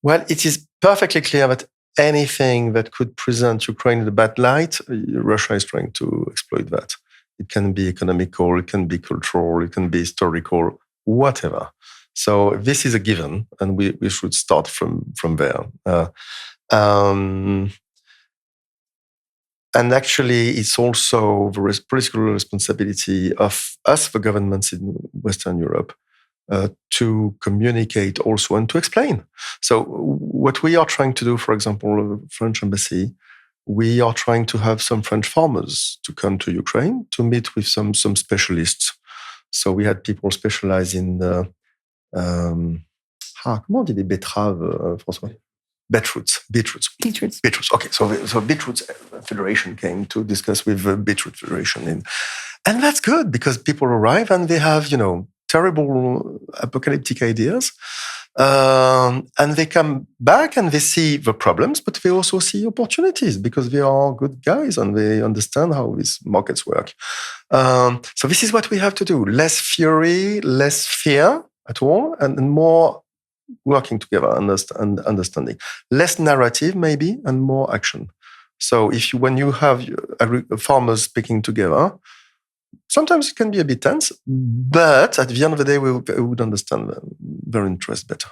Well, it is perfectly clear that anything that could present Ukraine in a bad light, Russia is trying to exploit that. It can be economical, it can be cultural, it can be historical, whatever. So this is a given, and we should start from there. And actually, it's also the political responsibility of us, the governments in Western Europe, to communicate also and to explain. So what we are trying to do, for example, the French embassy, we are trying to have some French farmers to come to Ukraine to meet with some specialists. So we had people specialized in comment on dit des betteraves, François? Beetroots. Okay, so Beetroots Federation came to discuss with the Beetroot Federation, and that's good because people arrive and they have terrible apocalyptic ideas, and they come back and they see the problems, but they also see opportunities because they are good guys and they understand how these markets work. So this is what we have to do: less fury, less fear at all, and more working together, understanding. Less narrative, maybe, and more action. So when you have farmers speaking together, sometimes it can be a bit tense, but at the end of the day, we would understand their interest better.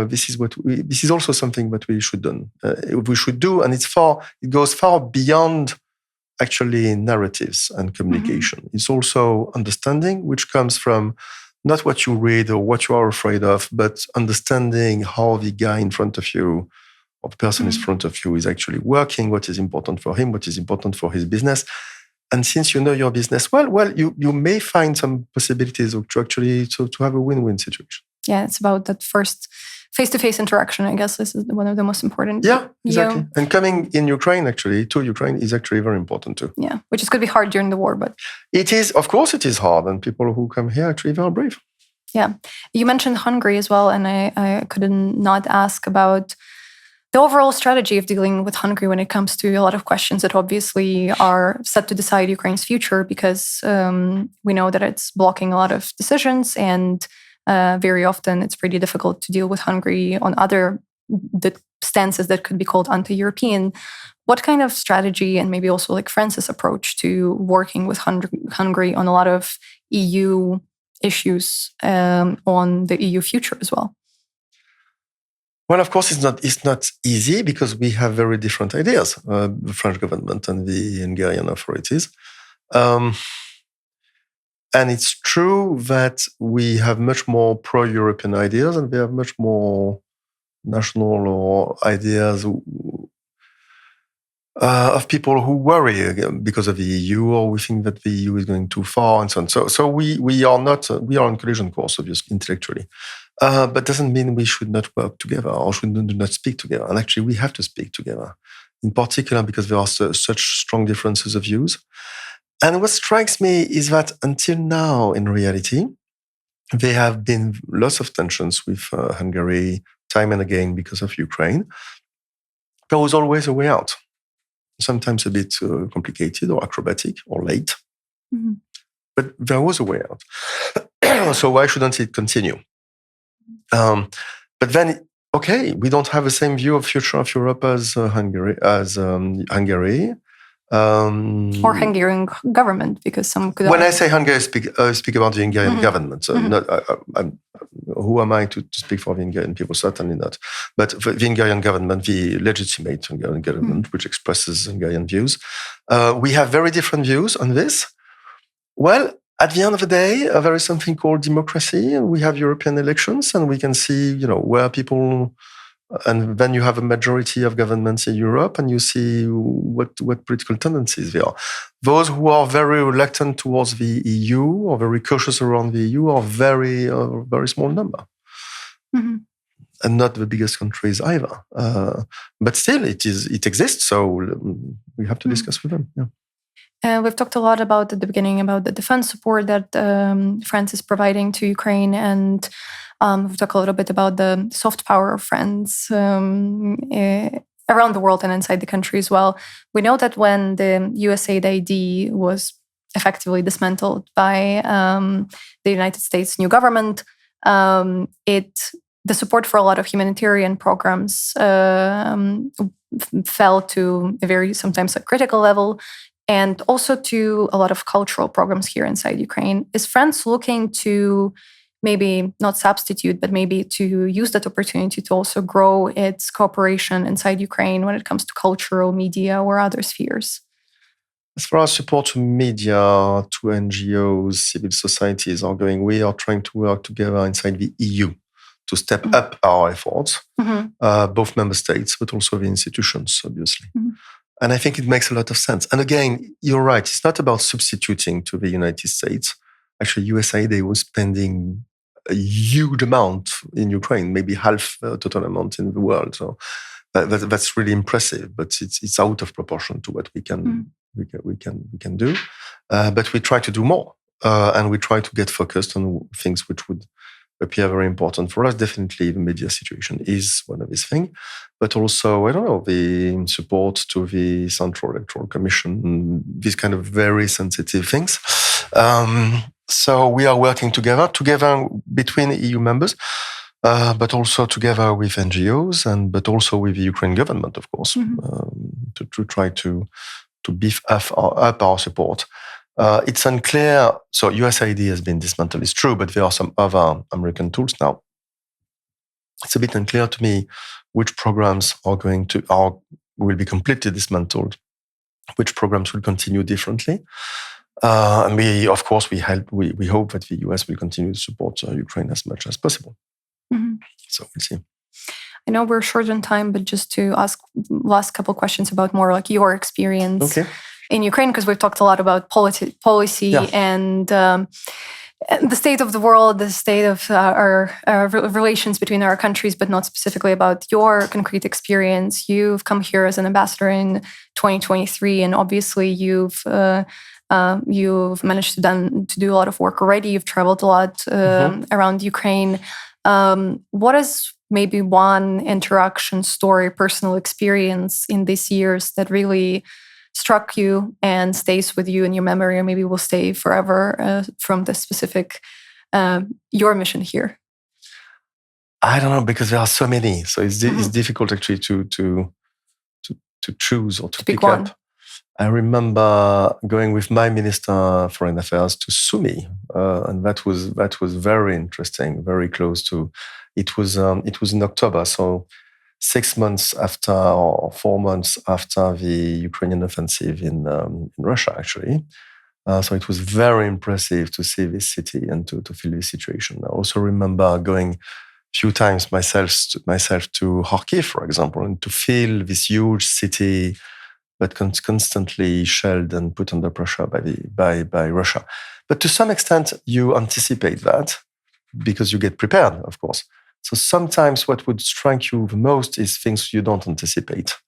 This is also something that we should do, and it goes far beyond actually narratives and communication. Mm-hmm. It's also understanding, which comes from not what you read or what you are afraid of, but understanding how the guy in front of you or the person in front of you is actually working, what is important for him, what is important for his business. And since you know your business well, you may find some possibilities to actually to have a win-win situation. Yeah, it's about that first face-to-face interaction, I guess. This is one of the most important. Yeah, exactly. And coming to Ukraine is actually very important too. Yeah, which is going to be hard during the war, but... It is, of course it is hard, and people who come here actually very brave. Yeah. You mentioned Hungary as well, and I couldn't not ask about the overall strategy of dealing with Hungary when it comes to a lot of questions that obviously are set to decide Ukraine's future, because we know that it's blocking a lot of decisions, and very often it's pretty difficult to deal with Hungary on other stances that could be called anti-European. What kind of strategy, and maybe also like France's approach to working with Hungary on a lot of EU issues on the EU future as well? Well, of course, it's not easy because we have very different ideas, the French government and the Hungarian authorities. And it's true that we have much more pro-European ideas, and we have much more national or ideas of people who worry because of the EU, or we think that the EU is going too far, and so on. So we are on collision course, obviously, intellectually. But doesn't mean we should not work together or should not speak together. And actually, we have to speak together, in particular because there are such strong differences of views. And what strikes me is that until now, in reality, there have been lots of tensions with Hungary, time and again, because of Ukraine. There was always a way out, sometimes a bit complicated or acrobatic or late. Mm-hmm. But there was a way out. So why shouldn't it continue? But then, okay, we don't have the same view of future of Europe as Hungary. Or Hungarian government, because some could... When I say Hungary, I speak about the Hungarian government. So who am I to speak for the Hungarian people? Certainly not. But the Hungarian government, the legitimate Hungarian government, which expresses Hungarian views, we have very different views on this. Well, at the end of the day, there is something called democracy, and we have European elections, and we can see, where people... And then you have a majority of governments in Europe, and you see what political tendencies there are. Those who are very reluctant towards the EU or very cautious around the EU are very small number, and not the biggest countries either. But still, it exists. So we have to discuss with them. Yeah. We've talked a lot about at the beginning about the defense support that France is providing to Ukraine, and We've talked a little bit about the soft power of friends around the world and inside the country as well. We know that when the USAID ID was effectively dismantled by the United States new government, the support for a lot of humanitarian programs fell to a very sometimes a critical level, and also to a lot of cultural programs here inside Ukraine. Is France looking to maybe not substitute, but maybe to use that opportunity to also grow its cooperation inside Ukraine when it comes to cultural, media, or other spheres? As far as support to media, to NGOs, civil societies are going, we are trying to work together inside the EU to step up our efforts, both member states, but also the institutions, obviously. And I think it makes a lot of sense. And again, you're right, it's not about substituting to the United States. Actually, USAID was spending a huge amount in Ukraine, maybe half the total amount in the world. So that's really impressive, but it's out of proportion to what we can do. But we try to do more, and we try to get focused on things which would appear very important for us. Definitely, the media situation is one of these things, but also, I don't know, the support to the Central Electoral Commission, these kind of very sensitive things. So we are working together between EU members, but also together with NGOs, but also with the Ukraine government, of course, to try to beef up our support. It's unclear. So USAID has been dismantled, it's true, but there are some other American tools now. It's a bit unclear to me which programs will be completely dismantled, which programs will continue differently. And we hope that the US will continue to support Ukraine as much as possible. So we'll see. I know we're short on time, but just to ask last couple of questions about more like your experience in Ukraine, because we've talked a lot about policy and the state of the world, the state of our relations between our countries, but not specifically about your concrete experience. You've come here as an ambassador in 2023, and obviously you've managed to do a lot of work already. You've traveled a lot around Ukraine. What is maybe one interaction, story, personal experience in these years that really struck you and stays with you in your memory, or maybe will stay forever from the specific your mission here? I don't know, because there are so many, so it's difficult actually to choose or to pick up. I remember going with my Minister of Foreign Affairs to Sumy, and that was very interesting, very close to. It was in October, so 6 months after, or 4 months after the Ukrainian offensive in Russia, actually. So it was very impressive to see this city and to feel this situation. I also remember going a few times myself to Kharkiv, for example, and to feel this huge city, but constantly shelled and put under pressure by Russia. But to some extent, you anticipate that because you get prepared, of course. So sometimes what would strike you the most is things you don't anticipate.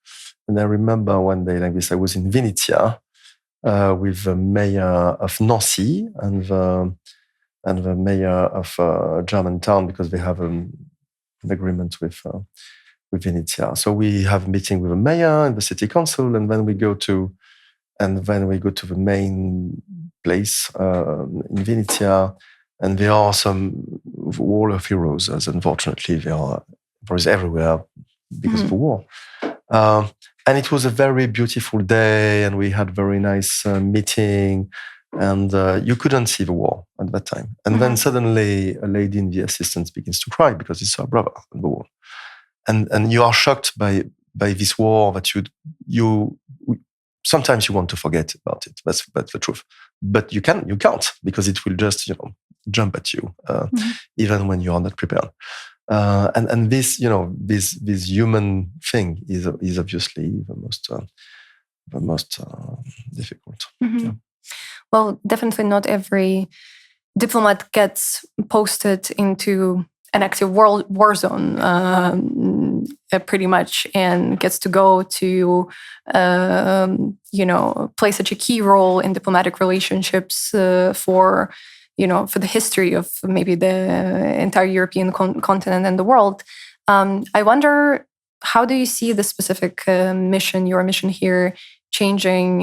And I remember one day like this, I was in Vinnytsia with the mayor of Nancy and the mayor of a German town, because they have an agreement with Vinnytsia. So we have a meeting with the mayor and the city council, and then we go to the main place in Vinnytsia. And there are some wall of heroes, as unfortunately there is everywhere because of the war. And it was a very beautiful day, and we had very nice meeting, and you couldn't see the war at that time. And then suddenly a lady in the assistance begins to cry because it's her brother on the wall. And you are shocked by this war that you sometimes you want to forget about it. That's the truth. But you can't, because it will just, jump at you, even when you are not prepared. And this, this human thing is obviously the most difficult. Yeah. Well, definitely not every diplomat gets posted into an active war zone, pretty much, and gets to go to, play such a key role in diplomatic relationships for, for the history of maybe the entire European continent and the world. I wonder, how do you see the specific mission, your mission here, changing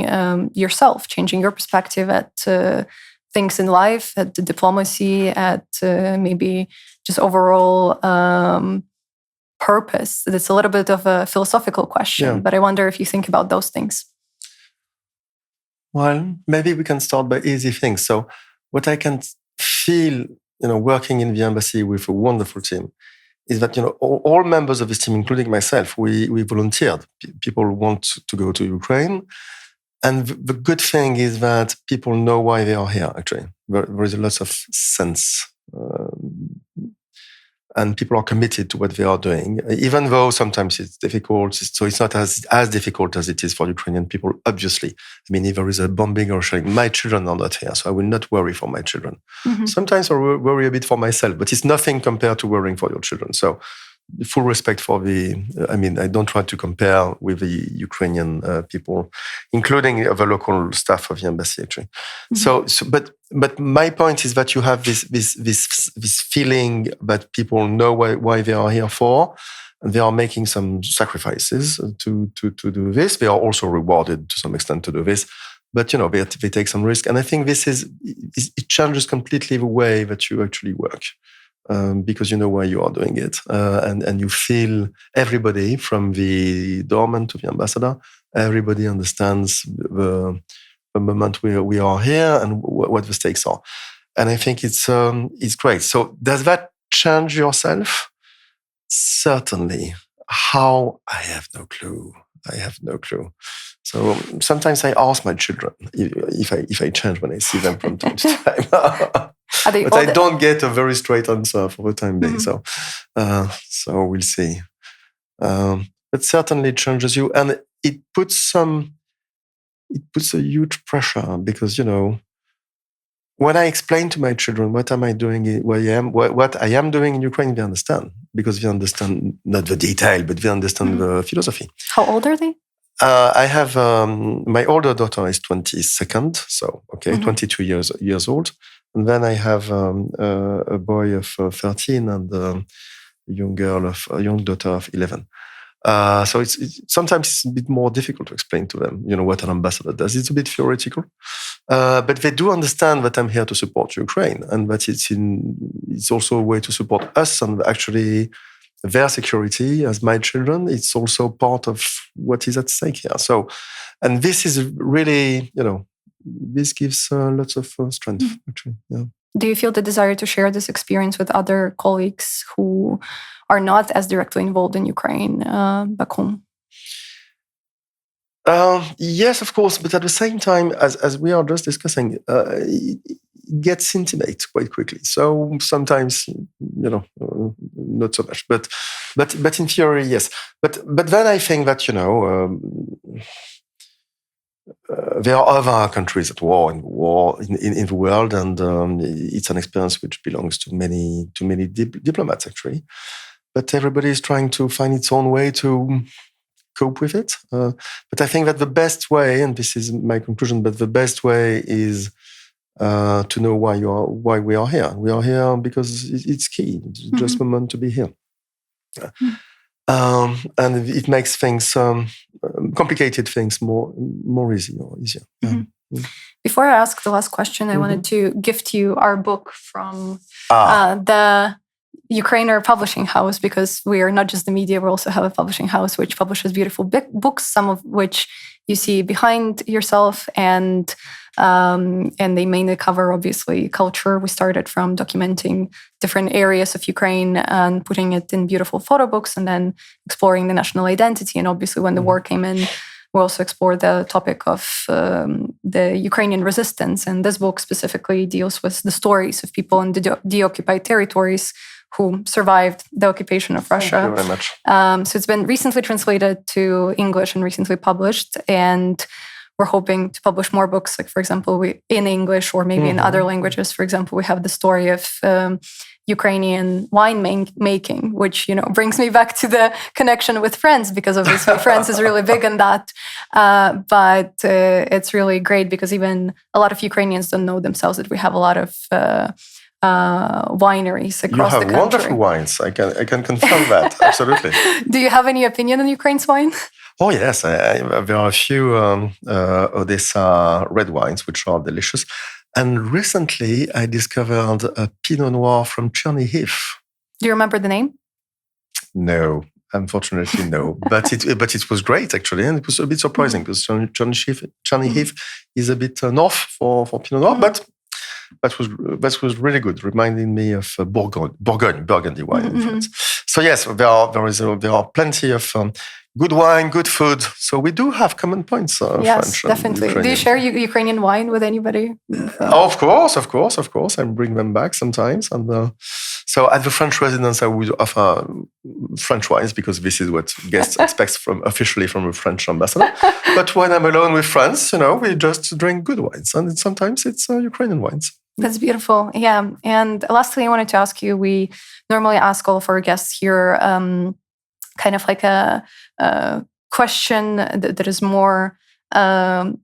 yourself, changing your perspective at things in life, at the diplomacy, at maybe just overall purpose? It's a little bit of a philosophical question, but I wonder if you think about those things. Well, maybe we can start by easy things. So what I can feel, working in the embassy with a wonderful team, is that, all members of this team, including myself, we volunteered. People want to go to Ukraine. And the good thing is that people know why they are here, actually. There is a lot of sense. And people are committed to what they are doing, even though sometimes it's difficult. So it's not as difficult as it is for Ukrainian people, obviously. I mean, if there is a bombing or shelling, my children are not here, so I will not worry for my children. Mm-hmm. Sometimes I worry a bit for myself, but it's nothing compared to worrying for your children. So full respect for I don't try to compare with the Ukrainian people, including the local staff of the embassy, actually. Mm-hmm. But my point is that you have this feeling that people know why they are here for, and they are making some sacrifices to do this. They are also rewarded to some extent to do this, but they take some risk, and I think it changes completely the way that you actually work. Because you know why you are doing it. And you feel everybody, from the doorman to the ambassador, everybody understands the moment we are here and what the stakes are. And I think it's great. So does that change yourself? Certainly. How? I have no clue. So sometimes I ask my children if I change when I see them from time to time. But I don't get a very straight answer for the time being. Mm-hmm. So we'll see. It certainly changes you, and it puts a huge pressure, because when I explain to my children what am I doing, what I am doing in Ukraine, they understand, because they understand not the detail, but they understand the philosophy. How old are they? I have my older daughter is 22nd, so 22 years old. And then I have a boy of 13 and a young daughter of 11. So it's sometimes it's a bit more difficult to explain to them, what an ambassador does. It's a bit theoretical, but they do understand that I'm here to support Ukraine, and that it's also a way to support us, and actually their security as my children. It's also part of what is at stake here. So, and this is really, this gives lots of strength, actually. Yeah. Do you feel the desire to share this experience with other colleagues who are not as directly involved in Ukraine back home? Yes, of course. But at the same time, as we are just discussing, it gets intimate quite quickly. So sometimes, not so much. But in theory, yes. But then I think that, there are other countries at war in the world, and it's an experience which belongs to many diplomats, actually. But everybody is trying to find its own way to cope with it. But I think that the best way, and this is my conclusion, but the best way is to know why we are here. We are here because it's key. It's just the moment to be here. And it makes things, complicated things more easy or easier. Mm-hmm. Before I ask the last question, I wanted to gift you our book from the Ukrainer publishing house, because we are not just the media, we also have a publishing house which publishes beautiful books, some of which you see behind yourself, and they mainly cover, obviously, culture. We started from documenting different areas of Ukraine and putting it in beautiful photo books, and then exploring the national identity. And obviously, when the war came in, we also explored the topic of the Ukrainian resistance. And this book specifically deals with the stories of people in the deoccupied territories who survived the occupation of Russia. Thank you very much. So it's been recently translated to English and recently published. And we're hoping to publish more books, like, for example, in English or maybe in other languages. For example, we have the story of Ukrainian wine making, which, brings me back to the connection with France, because obviously France is really big in that. But it's really great because even a lot of Ukrainians don't know themselves that we have a lot of wineries across the country. You have wonderful wines. I can confirm that. Absolutely. Do you have any opinion on Ukraine's wine? Oh, yes. There are a few Odessa red wines, which are delicious. And recently, I discovered a Pinot Noir from Chernihiv. Do you remember the name? No, unfortunately, no. But it was great, actually. And it was a bit surprising because Chernihiv is a bit north for Pinot Noir. But that was really good, reminding me of Burgundy wine in France. So yes, there are plenty of good wine, good food. So we do have common points. Yes, French definitely. Do you share Ukrainian wine with anybody? Of course. I bring them back sometimes. And so at the French residence, I would offer French wines because this is what guests expect officially from a French ambassador. But when I'm alone with friends, we just drink good wines. And sometimes it's Ukrainian wines. That's beautiful. Yeah. And lastly, I wanted to ask you, we normally ask all of our guests here kind of like a question that is more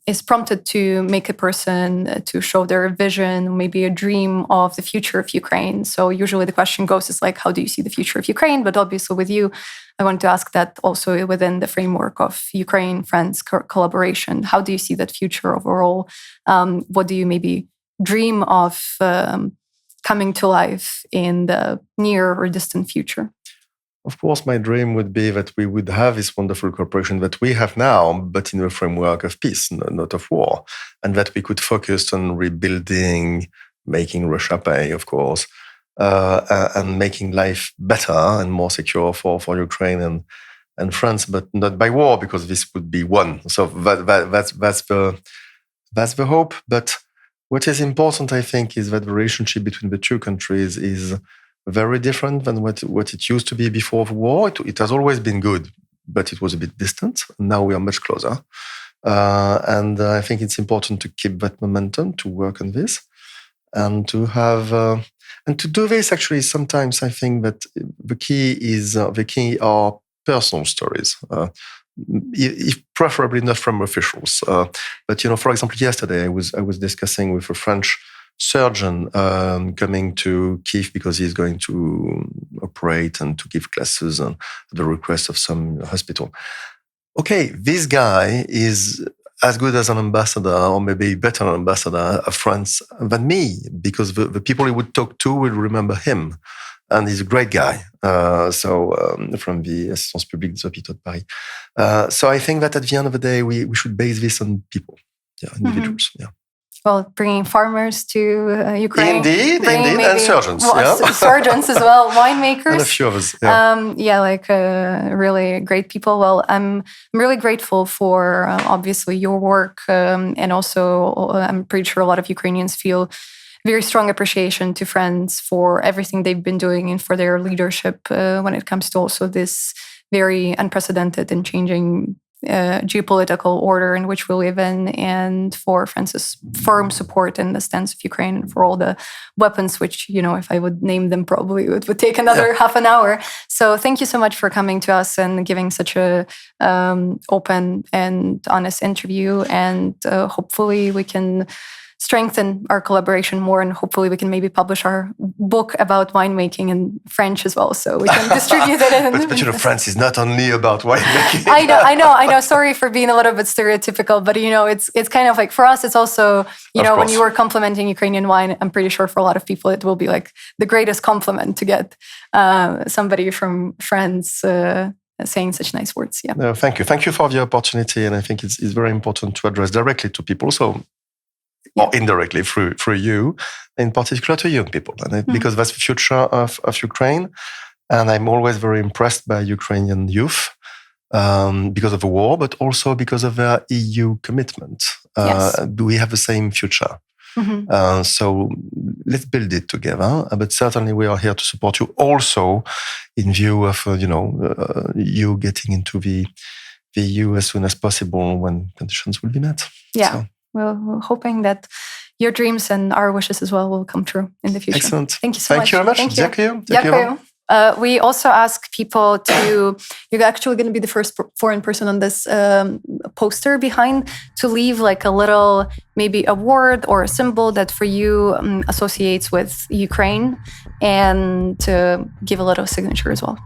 is prompted to make a person to show their vision, maybe a dream of the future of Ukraine. So usually the question goes is like, how do you see the future of Ukraine? But obviously with you, I want to ask that also within the framework of Ukraine-France collaboration. How do you see that future overall? What do you maybe dream of coming to life in the near or distant future? Of course, my dream would be that we would have this wonderful cooperation that we have now, but in the framework of peace, not of war, and that we could focus on rebuilding, making Russia pay, of course, and making life better and more secure for Ukraine and France, but not by war, because this would be one. So that's the hope. But what is important, I think, is that the relationship between the two countries is very different than what it used to be before the war. It has always been good, but it was a bit distant. Now we are much closer. And I think it's important to keep that momentum, to work on this, and to have... and to do this, actually, sometimes I think that the key are personal stories. If preferably not from officials. But, for example, yesterday I was discussing with a French surgeon coming to Kyiv because he's going to operate and to give classes at the request of some hospital. Okay, this guy is as good as an ambassador, or maybe better an ambassador of France than me, because the people he would talk to will remember him. And he's a great guy. From the Assistance Publique des Hôpitaux de Paris. So I think that at the end of the day, we should base this on people, individuals. Yeah. Well, bringing farmers to Ukraine. Indeed, and surgeons. Surgeons as well, winemakers. And a few of us. Really great people. Well, I'm really grateful for obviously your work. And also, I'm pretty sure a lot of Ukrainians feel very strong appreciation to France for everything they've been doing and for their leadership when it comes to also this very unprecedented and changing geopolitical order in which we live in, and for France's firm support in the stance of Ukraine, and for all the weapons, which, if I would name them, probably it would take another half an hour. So thank you so much for coming to us and giving such a open and honest interview. And hopefully we can strengthen our collaboration more, and hopefully we can maybe publish our book about winemaking in French as well, so we can distribute it. But France is not only about winemaking. I know. Sorry for being a little bit stereotypical, but it's kind of like, for us, it's also when you were complimenting Ukrainian wine, I'm pretty sure for a lot of people it will be like the greatest compliment to get somebody from France saying such nice words. Yeah. No, thank you. Thank you for the opportunity, and I think it's very important to address directly to people. So. Or indirectly through you, in particular to young people, because that's the future of Ukraine. And I'm always very impressed by Ukrainian youth because of the war, but also because of their EU commitment. Do we have the same future? So let's build it together. But certainly we are here to support you also in view of, you getting into the EU as soon as possible when conditions will be met. Yeah. So. Well, we're hoping that your dreams and our wishes as well will come true in the future. Excellent. Thank you so much. Thank you very much. Thank you. Dziękuję. Dziękuję. We also ask people to, you're actually going to be the first foreign person on this poster behind, to leave like a little, maybe a word or a symbol that for you associates with Ukraine, and to give a little signature as well.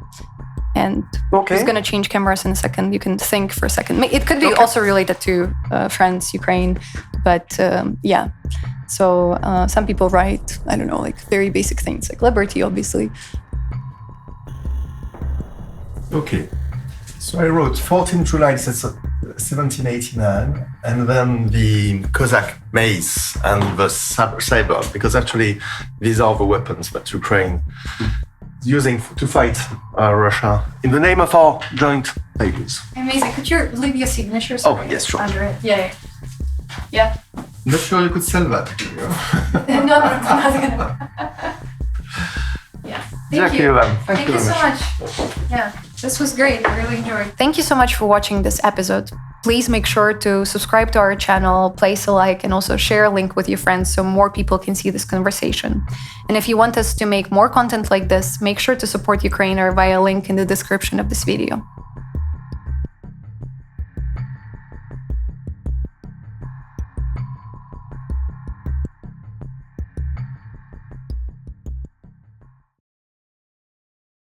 And He's going to change cameras in a second. You can think for a second. It could be also related to France, Ukraine, but yeah. So some people write, I don't know, like very basic things like liberty, obviously. Okay. So I wrote 14 July 1789, and then the Cossack mace and the saber, because actually these are the weapons that Ukraine is using to fight Russia in the name of our joint papers. Amazing. Could you leave your signature? Oh, yes, sure. Under it? Yeah. Not sure you could sell that. No, not gonna. Yeah. Thank you. Thank you so much. Yeah, this was great. I really enjoyed. Thank you so much for watching this episode. Please make sure to subscribe to our channel, place a like, and also share a link with your friends so more people can see this conversation. And if you want us to make more content like this, make sure to support Ukraine via a link in the description of this video.